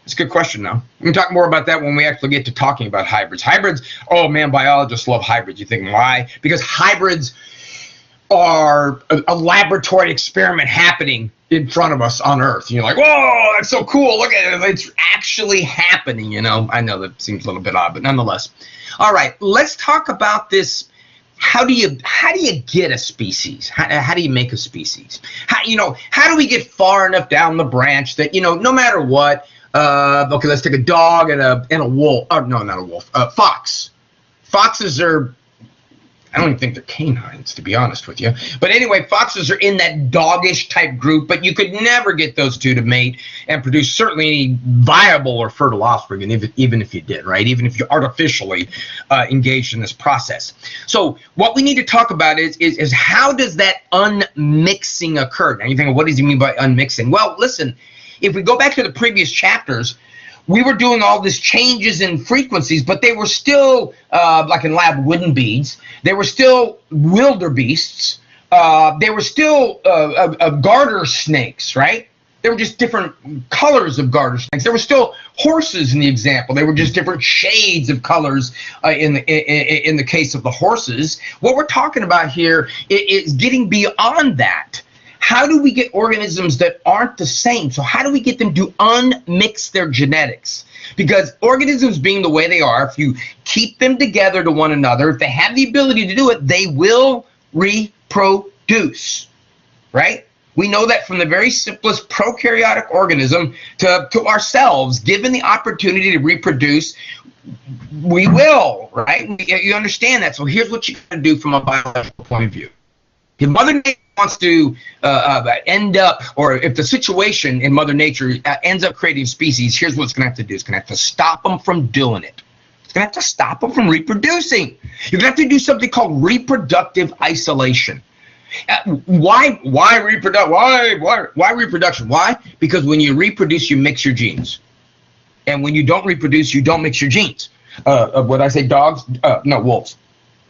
It's a good question, though. We can talk more about that when we actually get to talking about hybrids. Hybrids, oh, man, biologists love hybrids. You think, why? Because hybrids are a laboratory experiment happening in front of us on Earth. And you're like, whoa, that's so cool. Look at it. It's actually happening, you know. I know that seems a little bit odd, but nonetheless. All right, let's talk about this. How do you get a species? How do you make a species? How do we get far enough down the branch that, you know, no matter what, okay, let's take a dog and a wolf. Oh, no, not a wolf. Fox. Foxes are, I don't even think they're canines, to be honest with you. But anyway, foxes are in that doggish type group, but you could never get those two to mate and produce certainly any viable or fertile offspring, and even if you did, right? Even if you artificially engaged in this process. So what we need to talk about is how does that unmixing occur? Now you think, well, what does he mean by unmixing? Well, listen, if we go back to the previous chapters, we were doing all these changes in frequencies, but they were still, like in lab wooden beads, they were still wildebeests, they were still garter snakes, right? They were just different colors of garter snakes. There were still horses in the example. They were just different shades of colors in the case of the horses. What we're talking about here is getting beyond that. How do we get organisms that aren't the same? So how do we get them to unmix their genetics? Because organisms being the way they are, if you keep them together to one another, if they have the ability to do it, they will reproduce, right? We know that from the very simplest prokaryotic organism to ourselves. Given the opportunity to reproduce, we will, right? You understand that. So here's what you got to do from a biological point of view. If Mother Nature wants to end up, or if the situation in Mother Nature ends up creating species, here's what it's going to have to do. It's going to have to stop them from doing it. It's going to have to stop them from reproducing. You're going to have to do something called reproductive isolation. Why reproduction? Why? Because when you reproduce, you mix your genes. And when you don't reproduce, you don't mix your genes. What I say, dogs? No, wolves.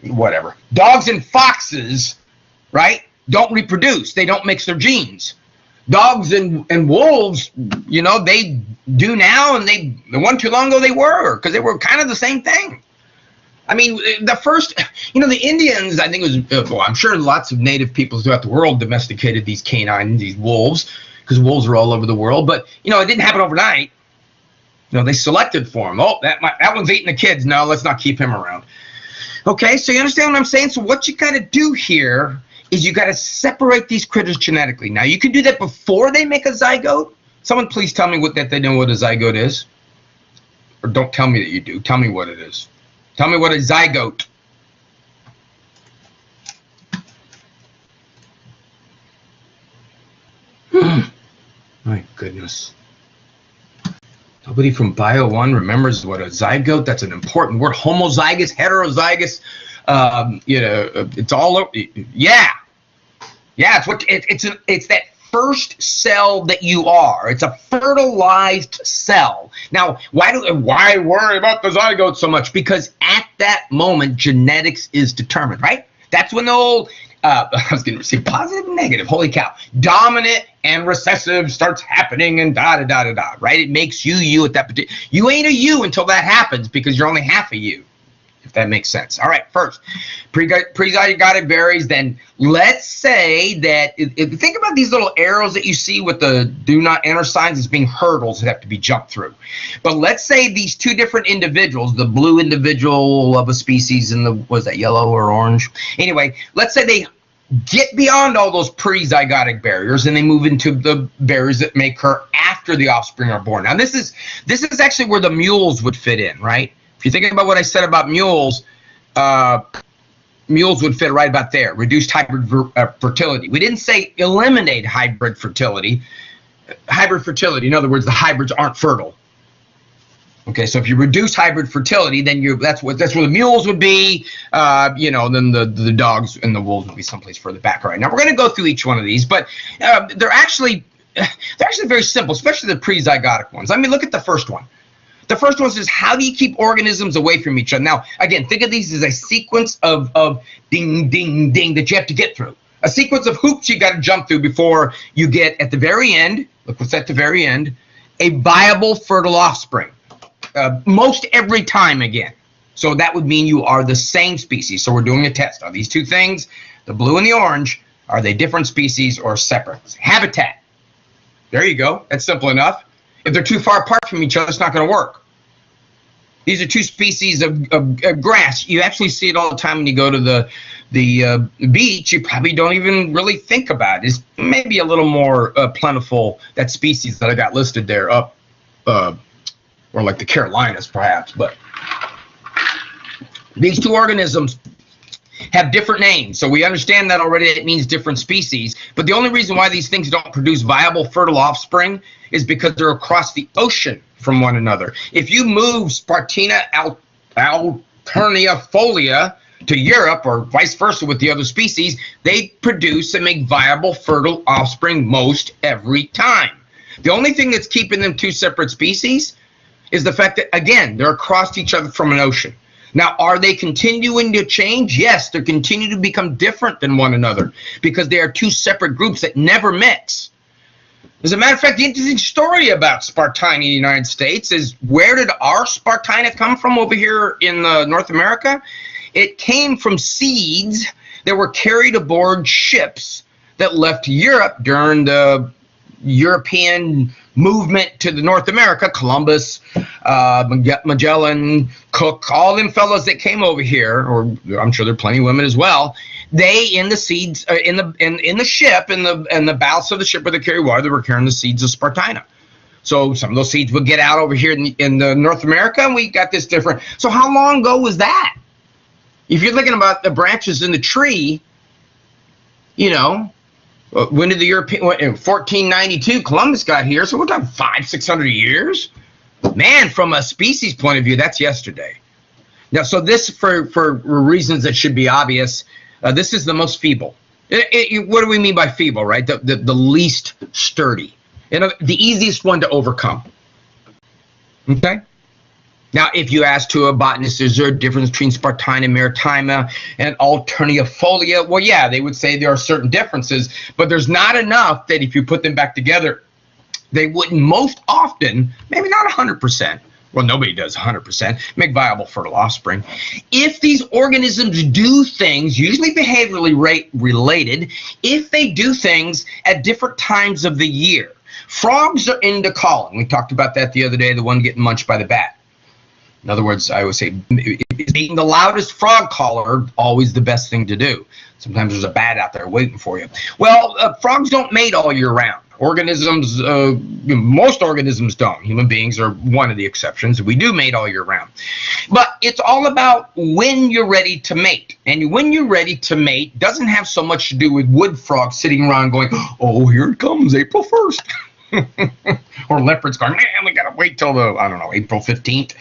Whatever. Dogs and foxes, right, don't reproduce. They don't mix their genes. Dogs and wolves, you know, they do now, and they weren't too long ago they were, because they were kind of the same thing. I mean, the first, you know, the Indians, I think it was, well, I'm sure lots of native peoples throughout the world domesticated these canines, these wolves, because wolves are all over the world. But, you know, it didn't happen overnight. You know, they selected for them. Oh, that one's eating the kids. No, let's not keep him around. Okay, so you understand what I'm saying? So what you got to do here is you got to separate these critters genetically. Now, you can do that before they make a zygote. Someone please tell me that they know what a zygote is. Or don't tell me that you do. Tell me what it is. Tell me what a zygote. My goodness. Nobody from Bio 1 remembers what a zygote. That's an important word. Homozygous, heterozygous. You know, it's all. Yeah. Yeah, it's that first cell that you are. It's a fertilized cell. Now, why worry about the zygote so much? Because at that moment, genetics is determined, right? That's when the old, I was going to say positive and negative, holy cow, dominant and recessive starts happening and da-da-da-da-da, right? It makes you at that particular, you ain't a you until that happens because you're only half a you. If that makes sense. All right, first, prezygotic berries, then let's say that, if you think about these little arrows that you see with the do not enter signs as being hurdles that have to be jumped through. But let's say these two different individuals, the blue individual of a species and the, was that yellow or orange? Anyway, let's say they get beyond all those prezygotic barriers and they move into the barriers that may occur after the offspring are born. Now, this is actually where the mules would fit in, right? If you're thinking about what I said about mules, mules would fit right about there. Reduced hybrid fertility. We didn't say eliminate hybrid fertility. Hybrid fertility, in other words, the hybrids aren't fertile. Okay, so if you reduce hybrid fertility, then that's where the mules would be. You know, then the dogs and the wolves would be someplace further back. All right, now we're going to go through each one of these, but they're actually they're actually very simple, especially the pre-zygotic ones. I mean, look at the first one. The first one says, how do you keep organisms away from each other? Now, again, think of these as a sequence of ding, ding, ding that you have to get through. A sequence of hoops you got to jump through before you get at the very end, look what's at the very end, a viable fertile offspring. Most every time again. So that would mean you are the same species. So we're doing a test. Are these two things, the blue and the orange, are they different species or separate? Habitat. There you go. That's simple enough. If they're too far apart from each other, it's not going to work. These are two species of grass. You actually see it all the time when you go to the beach. You probably don't even really think about it. It's maybe a little more plentiful, that species that I got listed there up, or like the Carolinas perhaps. But these two organisms have different names. So we understand that already. It means different species. But the only reason why these things don't produce viable fertile offspring is because they're across the ocean from one another. If you move Spartina alternifolia to Europe or vice versa with the other species, they produce and make viable fertile offspring most every time. The only thing that's keeping them two separate species is the fact that, again, they're across each other from an ocean. Now, are they continuing to change? Yes, they continue to become different than one another because they are two separate groups that never mix. As a matter of fact, the interesting story about Spartina in the United States is, where did our Spartina come from over here in North America? It came from seeds that were carried aboard ships that left Europe during the European movement to the North America. Columbus, Magellan, Cook, all them fellows that came over here, or I'm sure there are plenty of women as well. They, in the seeds, in the ship, in the bowels of the ship where they carry water, they were carrying the seeds of Spartina. So some of those seeds would get out over here in the North America, and we got this different. So how long ago was that? If you're thinking about the branches in the tree, you know, when did the European, in 1492, Columbus got here, so we're talking 500-600 years. Man, from a species point of view, that's yesterday. Now, so this, for reasons that should be obvious, this is the most feeble. What do we mean by feeble, right? The least sturdy. And the easiest one to overcome. Okay? Now, if you ask to a botanist, is there a difference between Spartina maritima and alternifolia? Well, yeah, they would say there are certain differences, but there's not enough that if you put them back together, they wouldn't most often, maybe not 100%, well, nobody does 100%, make viable fertile offspring. If these organisms do things, usually behaviorally related, if they do things at different times of the year. Frogs are into calling. We talked about that the other day, the one getting munched by the bat. In other words, I would say, is being the loudest frog caller always the best thing to do? Sometimes there's a bat out there waiting for you. Well, frogs don't mate all year round. Organisms, most organisms don't. Human beings are one of the exceptions. We do mate all year round. But it's all about when you're ready to mate. And when you're ready to mate doesn't have so much to do with wood frogs sitting around going, oh, here it comes, April 1st. Or leopards going, man, we got to wait till April 15th.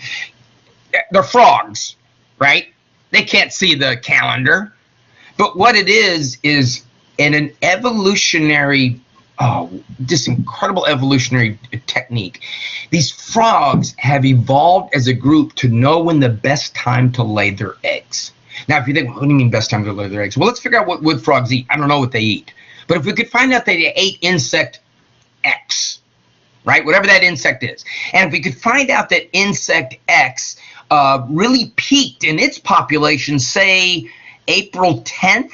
They're frogs, right? They can't see the calendar. But what it is in an evolutionary, this incredible evolutionary technique, these frogs have evolved as a group to know when the best time to lay their eggs. Now, if you think, what do you mean best time to lay their eggs? Well, let's figure out what wood frogs eat. I don't know what they eat. But if we could find out they ate insect X, right? Whatever that insect is. And if we could find out that insect X really peaked in its population, say, April 10th.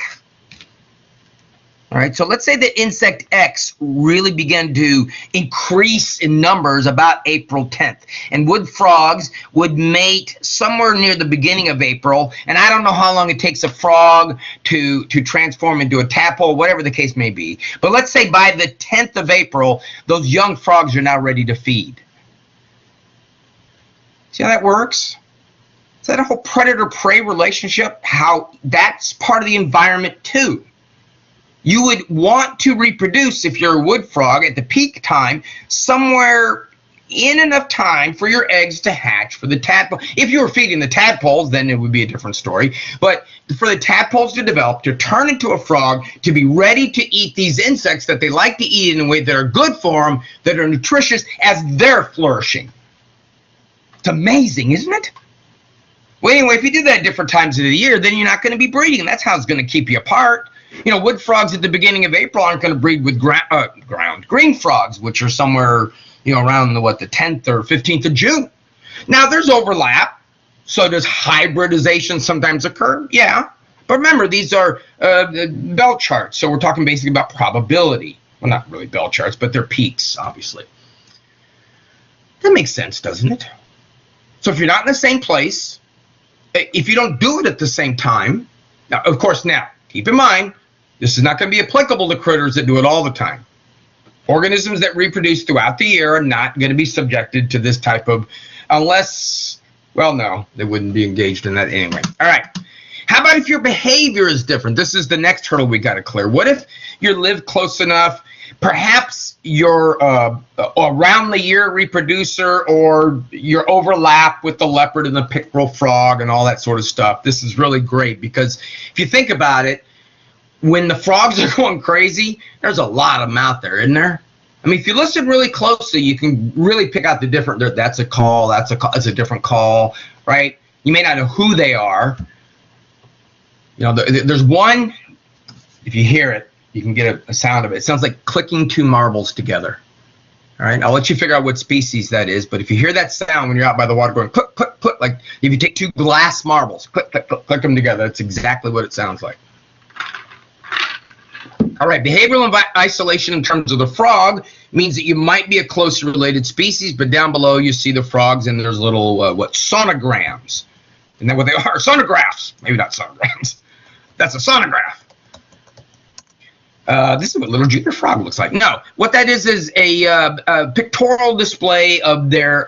All right, so let's say that insect X really began to increase in numbers about April 10th. And wood frogs would mate somewhere near the beginning of April. And I don't know how long it takes a frog to transform into a tadpole, whatever the case may be. But let's say by the 10th of April, those young frogs are now ready to feed. See how that works? Is that a whole predator-prey relationship? How that's part of the environment too. You would want to reproduce, if you're a wood frog, at the peak time, somewhere in enough time for your eggs to hatch for the tadpole. If you were feeding the tadpoles, then it would be a different story. But for the tadpoles to develop, to turn into a frog, to be ready to eat these insects that they like to eat in a way that are good for them, that are nutritious as they're flourishing. It's amazing, isn't it? Well, anyway, if you do that at different times of the year, then you're not going to be breeding. That's how it's going to keep you apart. You know, wood frogs at the beginning of April aren't going to breed with green frogs, which are somewhere, you know, around the 10th or 15th of June. Now, there's overlap. So does hybridization sometimes occur? Yeah. But remember, these are bell charts. So we're talking basically about probability. Well, not really bell charts, but they're peaks, obviously. That makes sense, doesn't it? So if you're not in the same place, if you don't do it at the same time, now, of course, now, keep in mind, this is not going to be applicable to critters that do it all the time. Organisms that reproduce throughout the year are not going to be subjected to this type of, unless, well, no, they wouldn't be engaged in that anyway. All right. How about if your behavior is different? This is the next hurdle we got to clear. What if you live close enough, perhaps you're around the year reproducer, or you're overlap with the leopard and the pickerel frog and all that sort of stuff? This is really great because if you think about it, when the frogs are going crazy, there's a lot of them out there, isn't there? I mean, if you listen really closely, you can really pick out the different, that's a call, that's a different call, right? You may not know who they are. You know, there's one, if you hear it, you can get a sound of it. It sounds like clicking two marbles together. All right, I'll let you figure out what species that is, but if you hear that sound when you're out by the water going click, click, click, like if you take two glass marbles, click, click, click, click them together, that's exactly what it sounds like. All right, behavioral isolation in terms of the frog means that you might be a closely related species, but down below you see the frogs and there's little, sonograms. Isn't that what they are? Sonographs. Maybe not sonograms. That's a sonograph. This is what little junior frog looks like. No, what that is a pictorial display of their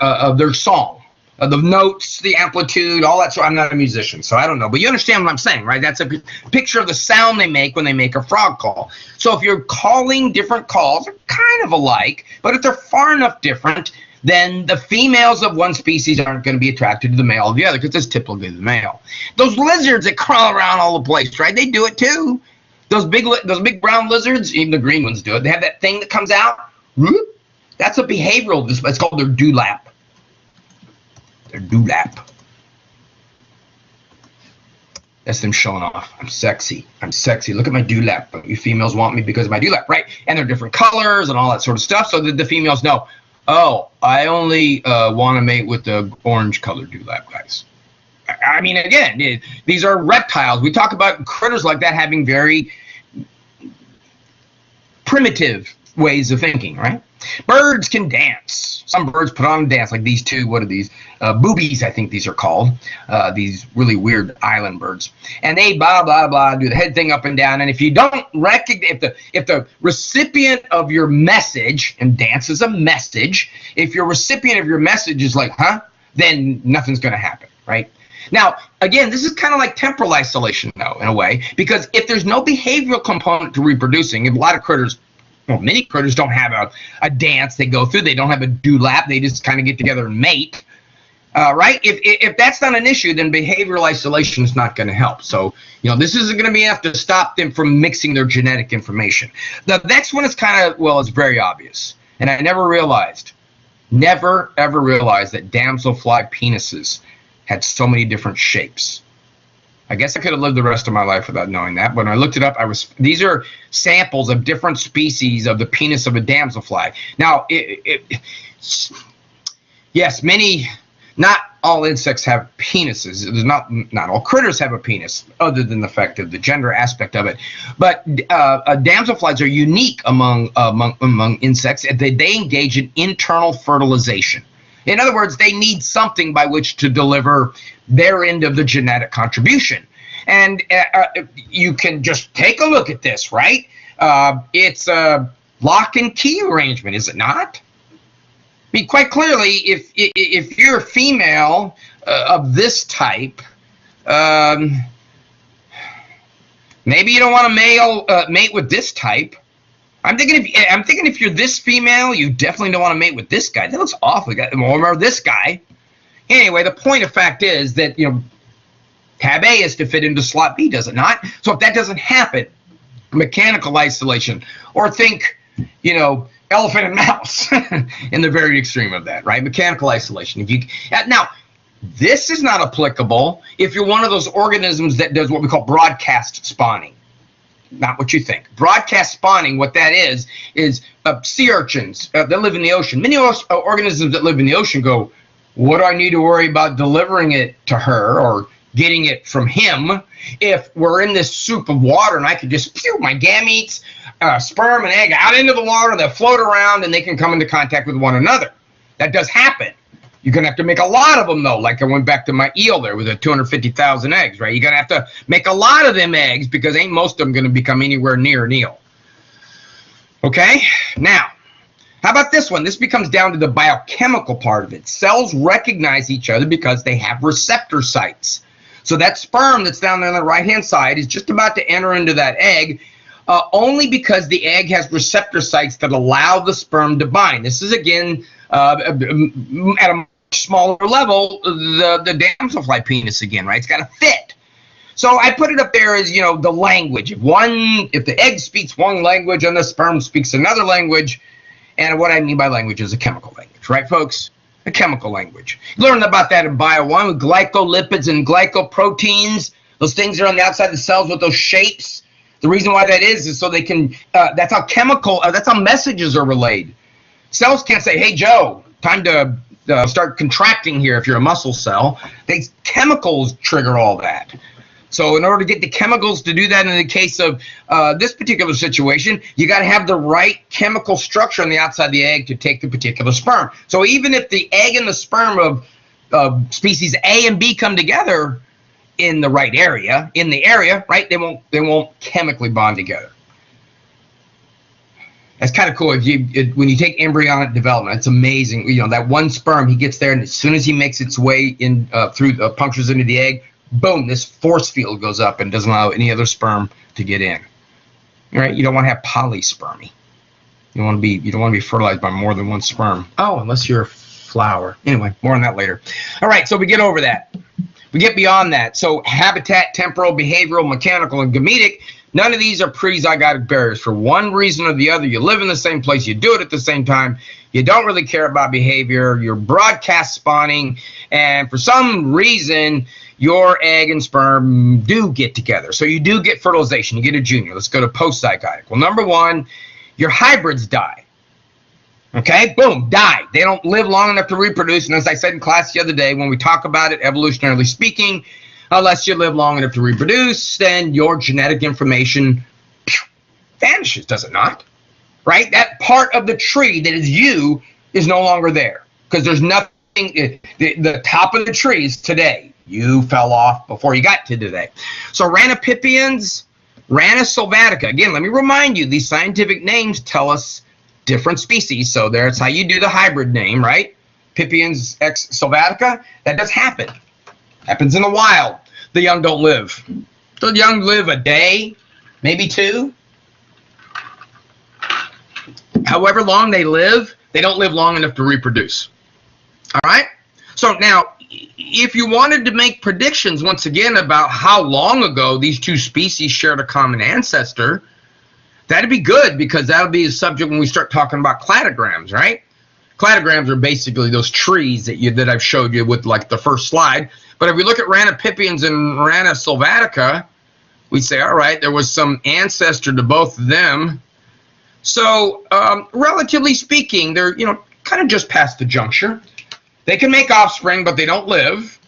song. The notes, the amplitude, all that. So I'm not a musician, so I don't know. But you understand what I'm saying, right? That's a picture of the sound they make when they make a frog call. So if you're calling different calls, they're kind of alike, but if they're far enough different, then the females of one species aren't going to be attracted to the male of the other because it's typically the male. Those lizards that crawl around all the place, right? They do it too. Those big brown lizards, even the green ones do it. They have that thing that comes out. That's a behavioral display. It's called their dewlap. Their dewlap. That's them showing off. I'm sexy. I'm sexy. Look at my dewlap. You females want me because of my dewlap, right? And they're different colors and all that sort of stuff, so that the females know, oh, I only want to mate with the orange-colored dewlap guys. I mean, again, these are reptiles. We talk about critters like that having very primitive ways of thinking, right? Birds can dance. Some birds put on a dance, like these two. What are these? Boobies, I think these are called. These really weird island birds. And they blah, blah, blah, do the head thing up and down. And if you don't recognize, if the recipient of your message, and dance is a message, if your recipient of your message is like, huh, then nothing's going to happen, right? Now, again, this is kind of like temporal isolation, though, in a way, because if there's no behavioral component to reproducing, a lot of critters, well, many critters don't have a dance they go through. They don't have a dewlap. They just kind of get together and mate, right? If that's not an issue, then behavioral isolation is not going to help. So, you know, this isn't going to be enough to stop them from mixing their genetic information. The next one is kind of, well, it's very obvious. And I never, ever realized that damselfly penises had so many different shapes. I guess I could have lived the rest of my life without knowing that. When I looked it up, these are samples of different species of the penis of a damselfly. Now, yes, not all insects have penises. There's not all critters have a penis, other than the fact of the gender aspect of it. But damselflies are unique among insects. They engage in internal fertilization. In other words, they need something by which to deliver their end of the genetic contribution. And you can just take a look at this, right? It's a lock and key arrangement, is it not? I mean, quite clearly, if you're a female of this type, maybe you don't want to mate with this type. I'm thinking if you're this female, you definitely don't want to mate with this guy. That looks awful. Or this guy. Anyway, the point of fact is that, tab A is to fit into slot B, does it not? So if that doesn't happen, mechanical isolation, or think, elephant and mouse in the very extreme of that, right? Mechanical isolation. Now, this is not applicable if you're one of those organisms that does what we call broadcast spawning. Not what you think. Broadcast spawning, what that is sea urchins that live in the ocean. Many organisms that live in the ocean go, what do I need to worry about delivering it to her or getting it from him if we're in this soup of water and I could just spew my gametes, sperm and egg out into the water, they'll float around and they can come into contact with one another. That does happen. You're going to have to make a lot of them, though, like I went back to my eel there with the 250,000 eggs, right? You're going to have to make a lot of them eggs because ain't most of them going to become anywhere near an eel. Okay? Now, how about this one? This becomes down to the biochemical part of it. Cells recognize each other because they have receptor sites. So that sperm that's down there on the right-hand side is just about to enter into that egg only because the egg has receptor sites that allow the sperm to bind. This is, again, at a smaller level, the damselfly penis again, right? It's got to fit. So I put it up there as, the language. If the egg speaks one language and the sperm speaks another language, and what I mean by language is a chemical language, right, folks? A chemical language. You learned about that in Bio 1 with glycolipids and glycoproteins. Those things are on the outside of the cells with those shapes. The reason why that is so they can, that's how messages are relayed. Cells can't say, hey, Joe, time to start contracting here if you're a muscle cell. Chemicals trigger all that. So in order to get the chemicals to do that in the case of this particular situation, you got to have the right chemical structure on the outside of the egg to take the particular sperm. So even if the egg and the sperm of species A and B come together in the right area, right, they won't chemically bond together. That's kind of cool. When you take embryonic development, it's amazing. That one sperm, he gets there, and as soon as he makes its way in punctures into the egg, boom, this force field goes up and doesn't allow any other sperm to get in. Right? You don't want to have polyspermy. You don't want to be fertilized by more than one sperm. Oh, unless you're a flower. Anyway, more on that later. All right, so we get over that. We get beyond that. So habitat, temporal, behavioral, mechanical, and gametic. None of these are pre-zygotic barriers. For one reason or the other, you live in the same place, you do it at the same time, you don't really care about behavior, you're broadcast spawning, and for some reason, your egg and sperm do get together. So you do get fertilization, you get a junior. Let's go to post-zygotic. Well, number one, your hybrids die. Okay, boom, die. They don't live long enough to reproduce, and as I said in class the other day, when we talk about it, evolutionarily speaking, unless you live long enough to reproduce, then your genetic information vanishes, does it not? Right? That part of the tree that is you is no longer there because there's nothing. The top of the tree is today. You fell off before you got to today. So Ranapipians, Rana sylvatica. Again, let me remind you, these scientific names tell us different species. So that's how you do the hybrid name, right? Pipians x sylvatica. That does happen. Happens in the wild. The young don't live. The young live a day, maybe two. However long they live, they don't live long enough to reproduce. All right? So now, if you wanted to make predictions, once again, about how long ago these two species shared a common ancestor, that'd be good because that'll be a subject when we start talking about cladograms, right? Cladograms are basically those trees that I've showed you with like the first slide. But if we look at Ranapipians and Rana sylvatica, we say, all right, there was some ancestor to both of them. So relatively speaking, they're kind of just past the juncture. They can make offspring, but they don't live.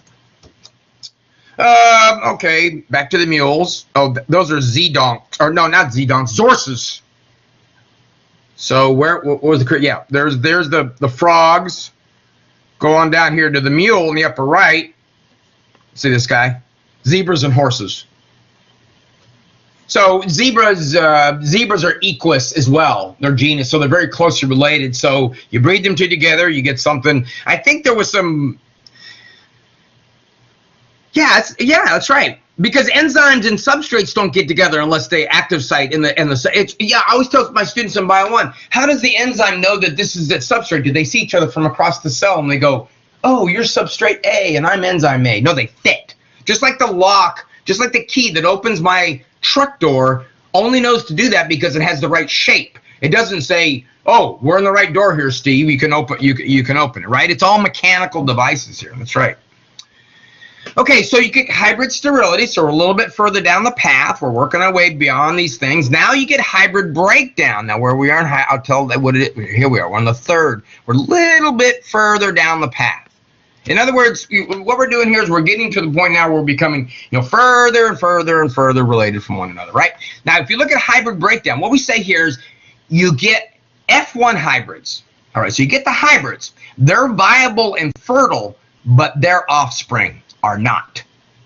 Okay, back to the mules. Oh, those are zedonks, or no, not zedonks, zorses. So what was the, yeah, there's the frogs. Go on down here to the mule in the upper right. See this guy? Zebras and horses. So zebras are equus as well. They're genus, so they're very closely related. So you breed them two together, you get something. I think there was some. Yeah, that's right. Because enzymes and substrates don't get together unless they active site in the yeah, I always tell my students in Bio 1, how does the enzyme know that this is its substrate? Do they see each other from across the cell and they go, oh, you're substrate A and I'm enzyme A? No, they fit. Just like the lock, just like the key that opens my truck door only knows to do that because it has the right shape. It doesn't say, oh, we're in the right door here, Steve. You can open it, right? It's all mechanical devices here. That's right. Okay, so you get hybrid sterility, so we're a little bit further down the path. We're working our way beyond these things. Now you get hybrid breakdown. Now where we are, I'll tell that here we are, we're on the third. We're a little bit further down the path. In other words, what we're doing here is we're getting to the point now where we're becoming, further and further and further related from one another, right? Now, if you look at hybrid breakdown, what we say here is you get F1 hybrids. All right, so you get the hybrids. They're viable and fertile, but their offspring are not.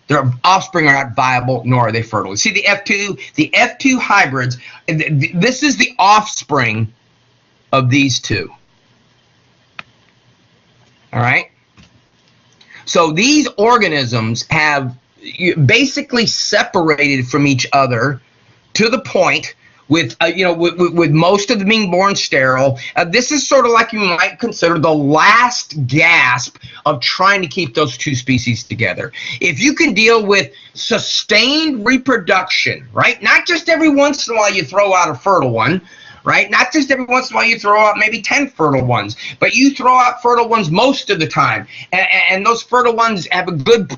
Their offspring are not viable, nor are they fertile. See the F2 hybrids, this is the offspring of these two. All right? So these organisms have basically separated from each other to the point with most of them being born sterile. This is sort of like you might consider the last gasp of trying to keep those two species together. If you can deal with sustained reproduction, right? Not just every once in a while you throw out a fertile one, right? Not just every once in a while you throw out maybe 10 fertile ones, but you throw out fertile ones most of the time. And those fertile ones have a good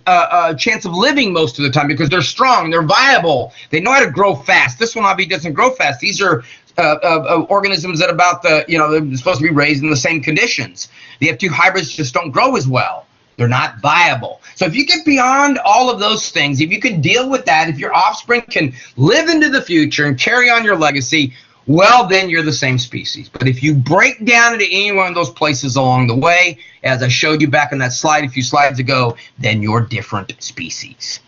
chance of living most of the time because they're strong, they're viable, they know how to grow fast. This one obviously doesn't grow fast. These are organisms that they're supposed to be raised in the same conditions. The F2 hybrids just don't grow as well. They're not viable. So if you get beyond all of those things, if you can deal with that, if your offspring can live into the future and carry on your legacy, well, then you're the same species. But if you break down into any one of those places along the way, as I showed you back on that slide a few slides ago, then you're different species.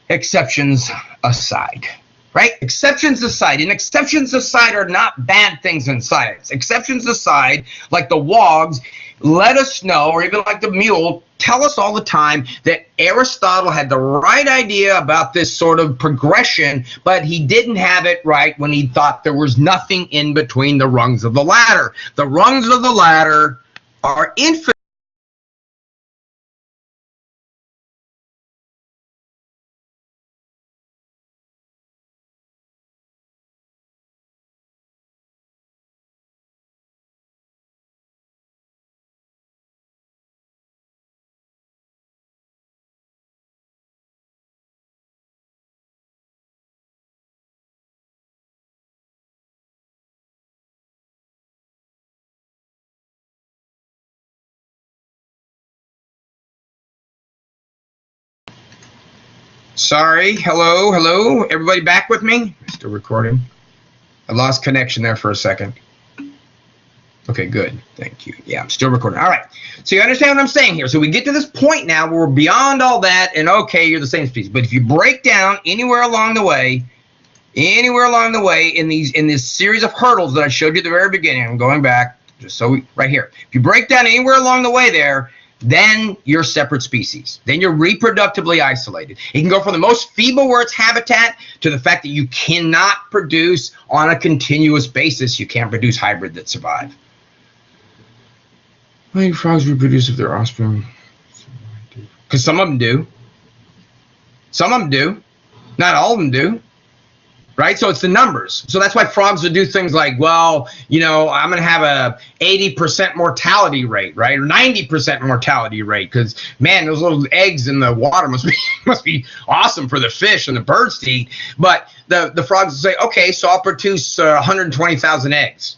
Exceptions aside, right? Exceptions aside. And exceptions aside are not bad things in science. Exceptions aside, like the wogs, let us know, or even like the mule, tell us all the time that Aristotle had the right idea about this sort of progression, but he didn't have it right when he thought there was nothing in between the rungs of the ladder. The rungs of the ladder are infinite. Sorry, hello, everybody back with me? Still recording. I lost connection there for a second. Okay, good, thank you. Yeah, I'm still recording. All right, so you understand what I'm saying here. So we get to this point now where we're beyond all that, and okay, you're the same species. But if you break down anywhere along the way in this series of hurdles that I showed you at the very beginning, I'm going back, just so right here. If you break down anywhere along the way there, then you're separate species. Then you're reproductively isolated. It can go from the most feeble where it's habitat to the fact that you cannot produce on a continuous basis. You can't produce hybrid that survive. Why do frogs reproduce if they're offspring? Because some of them do. Some of them do. Not all of them do. Right? So it's the numbers. So that's why frogs would do things like, well, I'm going to have a 80% mortality rate, right? Or 90% mortality rate because, man, those little eggs in the water must be awesome for the fish and the birds to eat. But the frogs will say, okay, so I'll produce 120,000 eggs.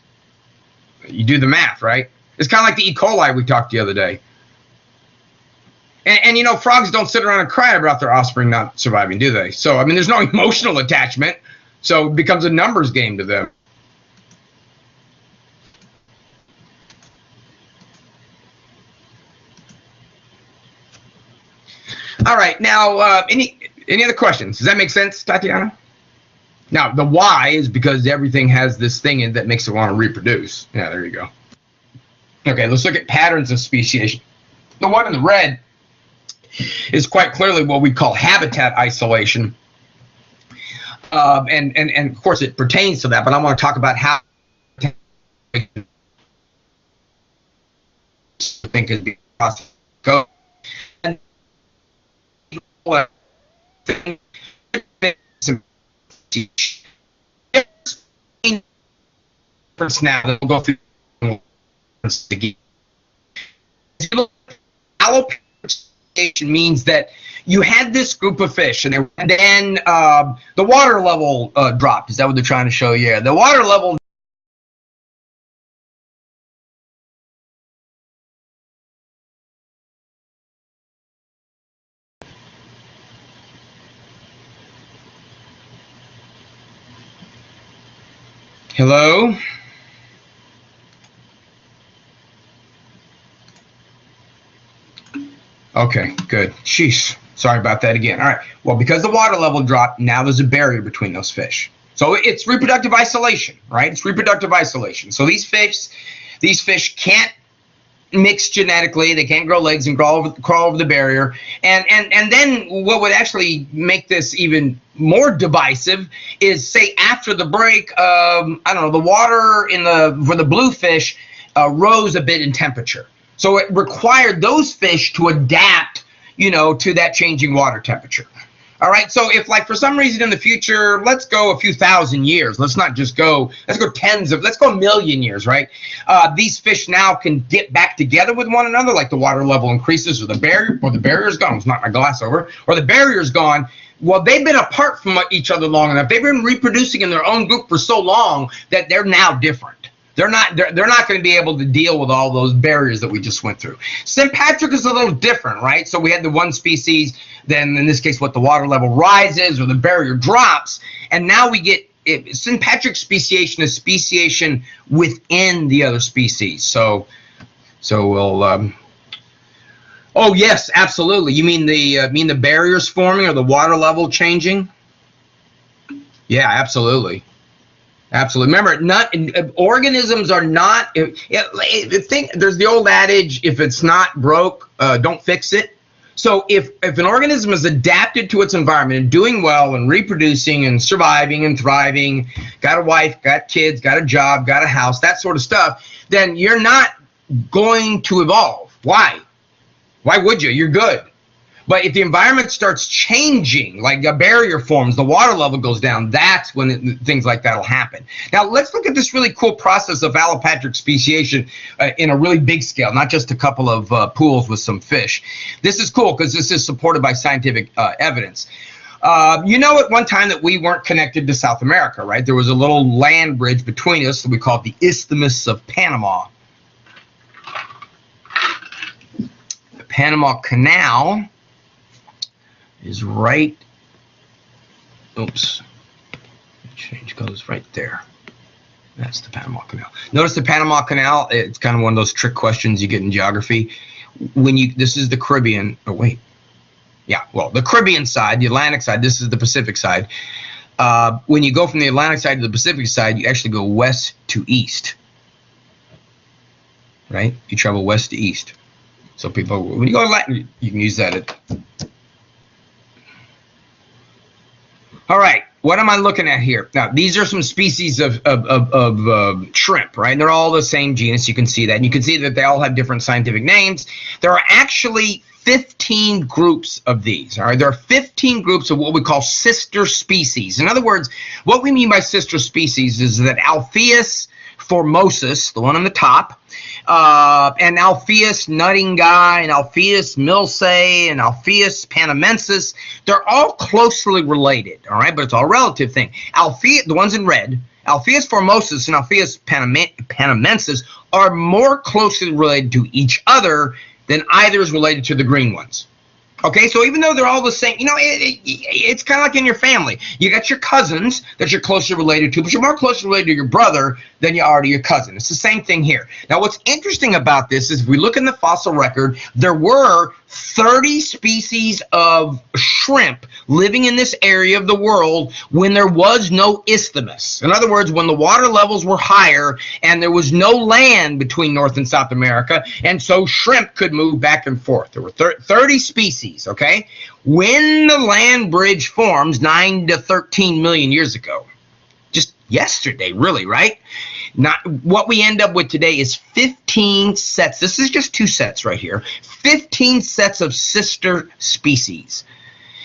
You do the math, right? It's kind of like the E. coli we talked the other day. And frogs don't sit around and cry about their offspring not surviving, do they? So, there's no emotional attachment. So it becomes a numbers game to them. All right, now any other questions? Does that make sense, Tatiana? Now the why is because everything has this thing in that makes it want to reproduce. Yeah, there you go. Okay, let's look at patterns of speciation. The one in the red is quite clearly what we call habitat isolation. And of course it pertains to that, but I want to talk about how I think is the process go. And now that we'll go through allopatric means that you had this group of fish, and then the water level dropped. Is that what they're trying to show? Yeah, the water level. Hello? Okay, good. Jeez. Sorry about that again. All right. Well, because the water level dropped, now there's a barrier between those fish. So it's reproductive isolation, right? It's reproductive isolation. So these fish can't mix genetically. They can't grow legs and crawl over the barrier. And then what would actually make this even more divisive is, say, after the break, I don't know, the water for the bluefish rose a bit in temperature. So it required those fish to adapt, to that changing water temperature. All right. So if, like, for some reason in the future, let's go a few thousand years. Let's go a million years, right? These fish now can get back together with one another, like the water level increases or the barrier's gone. Let's knock my glass over. Or the barrier's gone. Well, they've been apart from each other long enough. They've been reproducing in their own group for so long that they're now different. They're not going to be able to deal with all those barriers that we just went through. Sympatric is a little different, right? So we had the one species, then in this case, what the water level rises or the barrier drops, and now we get sympatric speciation is speciation within the other species. So we'll. Oh yes, absolutely. You mean the barriers forming or the water level changing? Yeah, absolutely. Absolutely. Remember, organisms are not. There's the old adage: if it's not broke, don't fix it. So if an organism is adapted to its environment and doing well and reproducing and surviving and thriving, got a wife, got kids, got a job, got a house, that sort of stuff, then you're not going to evolve. Why? Why would you? You're good. But if the environment starts changing, like a barrier forms, the water level goes down, that's when things like that will happen. Now, let's look at this really cool process of allopatric speciation in a really big scale, not just a couple of pools with some fish. This is cool because this is supported by scientific evidence. At one time that we weren't connected to South America, right? There was a little land bridge between us that we called the Isthmus of Panama. The Panama Canal is right, change colors right there. That's the Panama Canal. Notice the Panama Canal, it's kind of one of those trick questions you get in geography. This is the Caribbean, the Caribbean side, the Atlantic side, this is the Pacific side. When you go from the Atlantic side to the Pacific side, you actually go west to east, right? You travel west to east. So people, when you go to Latin, you can use that. All right, what am I looking at here? Now, these are some species of shrimp, right? And they're all the same genus. You can see that. And you can see that they all have different scientific names. There are actually 15 groups of these, all right? There are 15 groups of what we call sister species. In other words, what we mean by sister species is that Alpheus formosus, the one on the top, and Alpheus nuttingi, and Alpheus milsei, and Alpheus panamensis, they're all closely related, all right? But it's all a relative thing. Alpheus, the ones in red, Alpheus formosus and Alpheus panamensis are more closely related to each other than either is related to the green ones. Okay, so even though they're all the same, it's kind of like in your family. You got your cousins that you're closely related to, but you're more closely related to your brother than you are to your cousin. It's the same thing here. Now, what's interesting about this is if we look in the fossil record, there were 30 species of shrimp living in this area of the world when there was no isthmus. In other words, when the water levels were higher and there was no land between North and South America, and so shrimp could move back and forth. There were 30 species species, okay? When the land bridge forms 9 to 13 million years ago, just yesterday, really, right? Not what we end up with today is 15 sets. This is just 2 sets right here. 15 sets of sister species.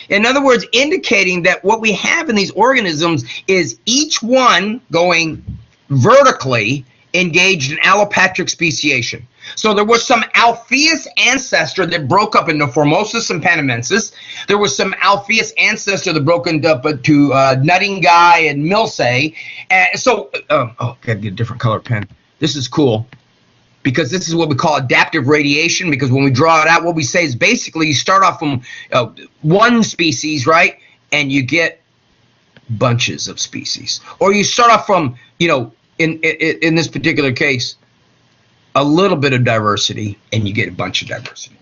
In other words, indicating that what we have in these organisms is each one going vertically engaged in allopatric speciation. So there was some Alpheus ancestor that broke up into Formosus and Panamensis. There was some Alpheus ancestor that broke up into Nuttingi and Milsay. Gotta get a different color pen. This is cool because this is what we call adaptive radiation, because when we draw it out, what we say is basically you start off from one species, right? And you get bunches of species. Or you start off from, in this particular case, a little bit of diversity, and you get a bunch of diversity.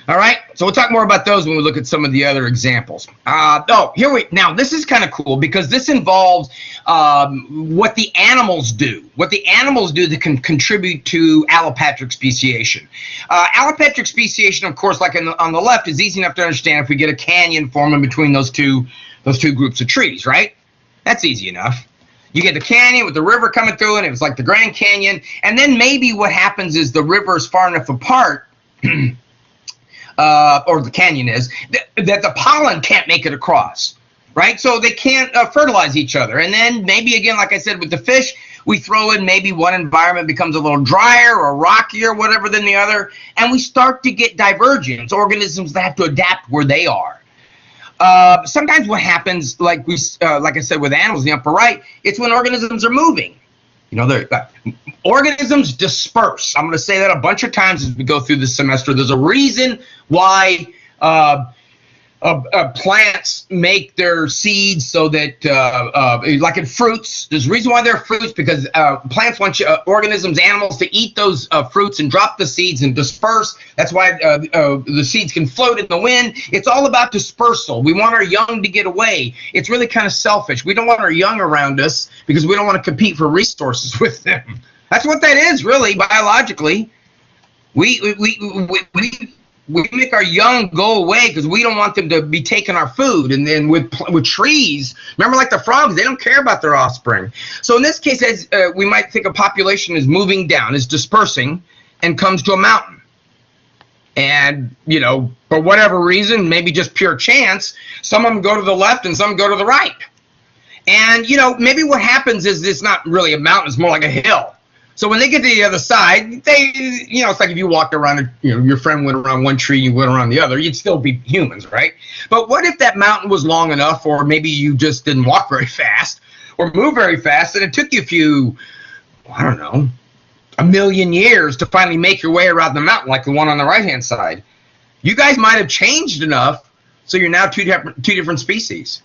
All right, so we'll talk more about those when we look at some of the other examples. Now this is kind of cool because this involves what the animals do. What the animals do that can contribute to allopatric speciation. Allopatric speciation, of course, like on the left, is easy enough to understand if we get a canyon forming between those two groups of trees, right? That's easy enough. You get the canyon with the river coming through, and it was like the Grand Canyon. And then maybe what happens is the river is far enough apart, or the canyon is, that the pollen can't make it across, right? So they can't fertilize each other. And then maybe, again, like I said, with the fish, we throw in maybe one environment becomes a little drier or rockier, whatever, than the other. And we start to get divergence, organisms that have to adapt where they are. Sometimes what happens, like I said with animals in the upper right, it's when organisms are moving. Organisms disperse. I'm going to say that a bunch of times as we go through this semester. There's a reason why plants make their seeds so that, like in fruits, there's a reason why they're fruits, because plants want organisms, animals, to eat those fruits and drop the seeds and disperse. That's why the seeds can float in the wind. It's all about dispersal. We want our young to get away. It's really kind of selfish. We don't want our young around us because we don't want to compete for resources with them. That's what that is, really, biologically. We make our young go away because we don't want them to be taking our food. And then with trees, remember, like the frogs, they don't care about their offspring. So in this case, as we might think a population is moving down, is dispersing, and comes to a mountain. And, for whatever reason, maybe just pure chance, some of them go to the left and some go to the right. And, maybe what happens is it's not really a mountain, it's more like a hill. So when they get to the other side, it's like if you walked around, your friend went around one tree, you went around the other, you'd still be humans, right? But what if that mountain was long enough, or maybe you just didn't walk very fast or move very fast, and it took you a million years to finally make your way around the mountain, like the one on the right-hand side. You guys might have changed enough so you're now two different species.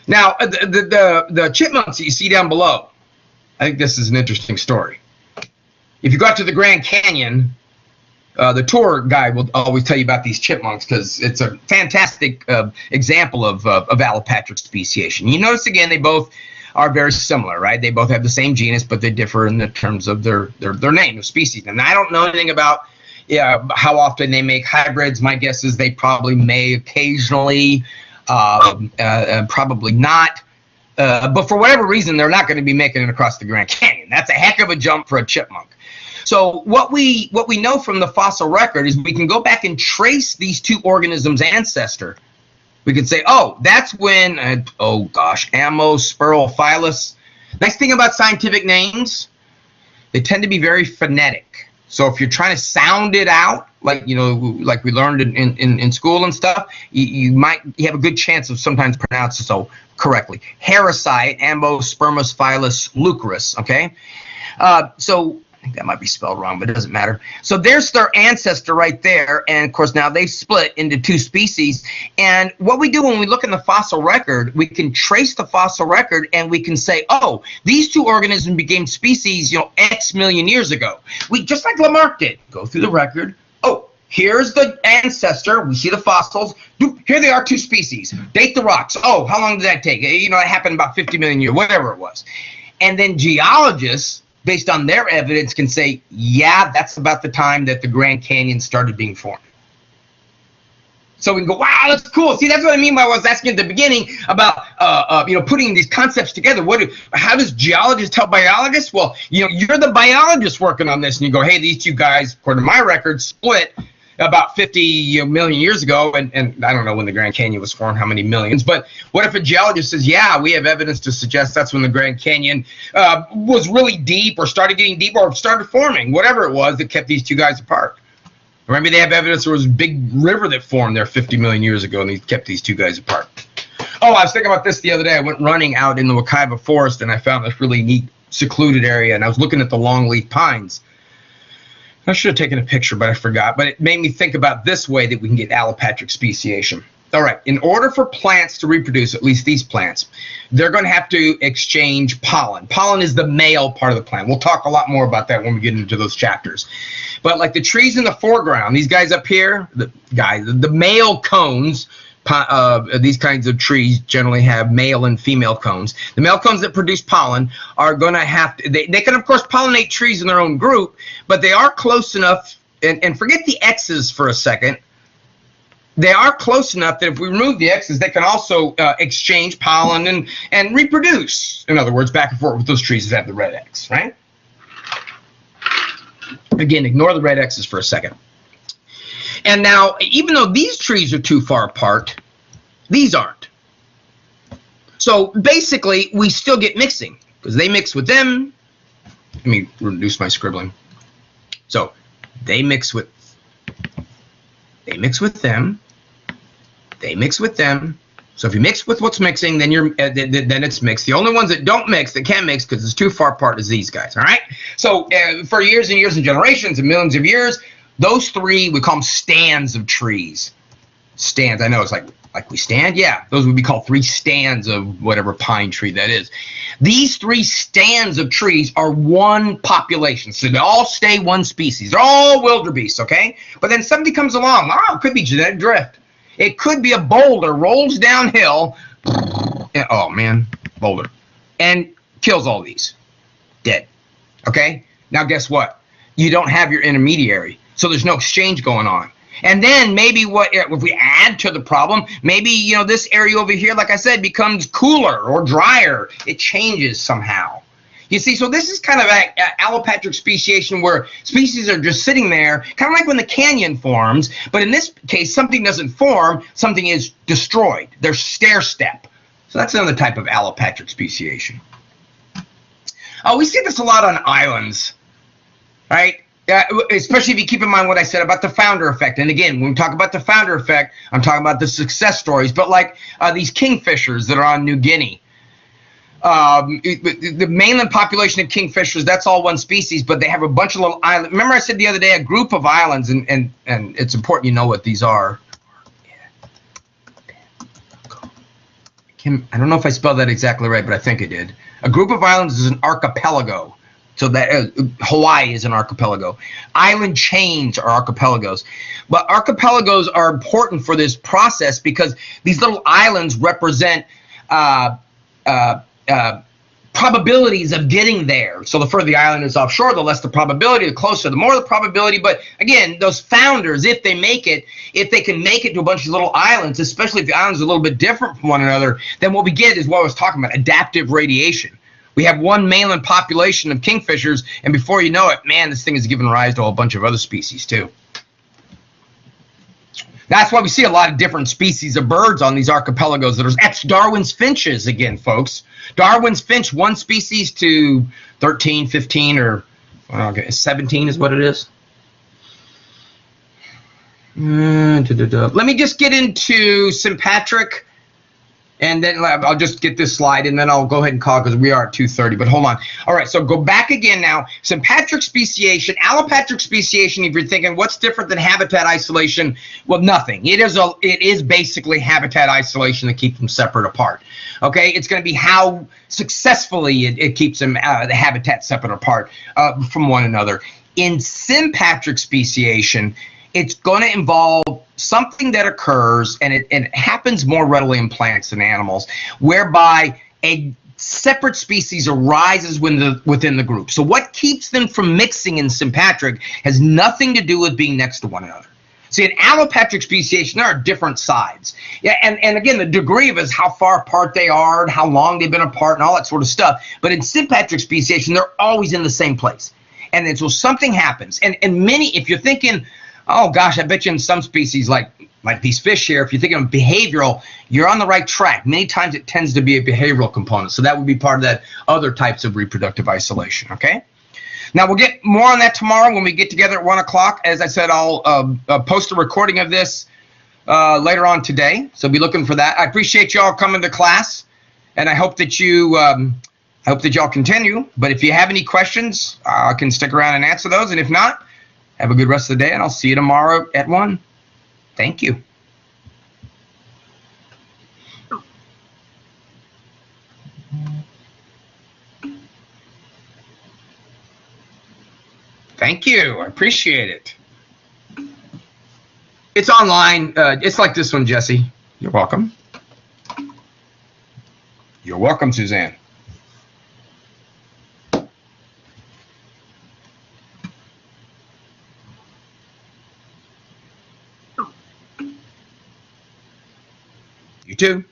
Now, the chipmunks that you see down below, I think this is an interesting story. If you go out to the Grand Canyon, the tour guide will always tell you about these chipmunks because it's a fantastic example of allopatric speciation. You notice, again, they both are very similar, right? They both have the same genus, but they differ in the terms of their name, their species. And I don't know anything about how often they make hybrids. My guess is they probably may occasionally, probably not. But for whatever reason, they're not going to be making it across the Grand Canyon. That's a heck of a jump for a chipmunk. So what we know from the fossil record is we can go back and trace these two organisms' ancestor. We can say, that's when, Ammospirillophyllus. Nice thing about scientific names, they tend to be very phonetic. So if you're trying to sound it out, like we learned in school and stuff, you have a good chance of sometimes pronouncing so correctly. Heracite, Ammospirillophyllus leucurus, okay? So I think that might be spelled wrong, but it doesn't matter. So there's their ancestor right there, and of course now they've split into two species. And what we do when we look in the fossil record, we can trace the fossil record and we can say, these two organisms became species, X million years ago. We, just like Lamarck did, go through the record. Here's the ancestor. We see the fossils. Here they are, two species. Date the rocks. How long did that take? It happened about 50 million years, whatever it was. And then geologists based on their evidence, can say, yeah, that's about the time that the Grand Canyon started being formed. So we can go, wow, that's cool. See, that's what I mean by what I was asking at the beginning about, putting these concepts together. How does geologists help biologists? Well, you're the biologist working on this, and you go, hey, these two guys, according to my records, split about 50 million years ago, and I don't know when the Grand Canyon was formed, how many millions, but what if a geologist says, yeah, we have evidence to suggest that's when the Grand Canyon was really deep, or started getting deep, or started forming, whatever it was that kept these two guys apart. Or maybe they have evidence there was a big river that formed there 50 million years ago, and he kept these two guys apart. Oh, I was thinking about this the other day. I went running out in the Wekiva Forest, and I found this really neat secluded area, and I was looking at the longleaf pines. I should have taken a picture, but I forgot. But it made me think about this way that we can get allopatric speciation. All right, in order for plants to reproduce, at least these plants, they're going to have to exchange pollen. Pollen is the male part of the plant. We'll talk a lot more about that when we get into those chapters. But like the trees in the foreground, these guys up here, the male cones, these kinds of trees generally have male and female cones. The male cones that produce pollen are going to have to, they can of course pollinate trees in their own group, but they are close enough, and forget the X's for a second. They are close enough that if we remove the X's, they can also exchange pollen and reproduce. In other words, back and forth with those trees that have the red X, right? Again, ignore the red X's for a second. And now, even though these trees are too far apart, these aren't. So basically, we still get mixing because they mix with them. Let me reduce my scribbling. So they mix with them. They mix with them. So if you mix with what's mixing, then then it's mixed. The only ones that don't mix, that can't mix because it's too far apart, is these guys. All right. So for years and years and generations and millions of years, those three, we call them stands of trees. Stands. I know it's like we stand. Yeah, those would be called three stands of whatever pine tree that is. These three stands of trees are one population, so they all stay one species. They're all wildebeests, okay? But then somebody comes along. Oh, it could be genetic drift. It could be a boulder rolls downhill. Oh man, boulder, and kills all these. Dead. Okay. Now guess what? You don't have your intermediary, so there's no exchange going on. And then maybe if we add to the problem, maybe this area over here, like I said, becomes cooler or drier. It changes somehow. You see, so this is kind of allopatric speciation, where species are just sitting there, kind of like when the canyon forms, but in this case, something doesn't form, something is destroyed. There's stair step. So that's another type of allopatric speciation. We see this a lot on islands, right? Especially if you keep in mind what I said about the founder effect. And again, when we talk about the founder effect, I'm talking about the success stories, but like these kingfishers that are on New Guinea. The mainland population of kingfishers, that's all one species, but they have a bunch of little islands. Remember I said the other day, a group of islands, and it's important you know what these are. I don't know if I spelled that exactly right, but I think I did. A group of islands is an archipelago. So that Hawaii is an archipelago. Island chains are archipelagos. But archipelagos are important for this process because these little islands represent probabilities of getting there. So the further the island is offshore, the less the probability, the closer, the more the probability. But again, those founders, if they can make it to a bunch of little islands, especially if the islands are a little bit different from one another, then what we get is what I was talking about, adaptive radiation. We have one mainland population of kingfishers, and before you know it, man, this thing is giving rise to a whole bunch of other species too. That's why we see a lot of different species of birds on these archipelagos. That's Darwin's finches again, folks. Darwin's finch, one species to 13, 15, or 17 is what it is. Let me just get into sympatric, and then I'll just get this slide, and then I'll go ahead and call because we are at 2:30. But hold on. All right, so go back again now. Sympatric speciation, allopatric speciation. If you're thinking what's different than habitat isolation, well, nothing. It is basically habitat isolation that keeps them separate apart. Okay, it's going to be how successfully it keeps them the habitat separate apart from one another. In sympatric speciation, it's going to involve something that occurs, and it happens more readily in plants than animals, whereby a separate species arises within the group. So what keeps them from mixing in sympatric has nothing to do with being next to one another. See, in allopatric speciation, there are different sides. Yeah, and again, the degree of it is how far apart they are and how long they've been apart and all that sort of stuff. But in sympatric speciation, they're always in the same place. And then so something happens. And many, if you're thinking, oh gosh, I bet you in some species like these fish here, if you're thinking of behavioral, you're on the right track. Many times it tends to be a behavioral component. So that would be part of that other types of reproductive isolation, okay? Now, we'll get more on that tomorrow when we get together at 1 o'clock. As I said, I'll post a recording of this later on today, so be looking for that. I appreciate you all coming to class, and I hope that y'all continue. But if you have any questions, I can stick around and answer those. And if not, have a good rest of the day, and I'll see you tomorrow at 1. Thank you. Thank you. I appreciate it. It's online. It's like this one, Jesse. You're welcome. You're welcome, Suzanne. You too.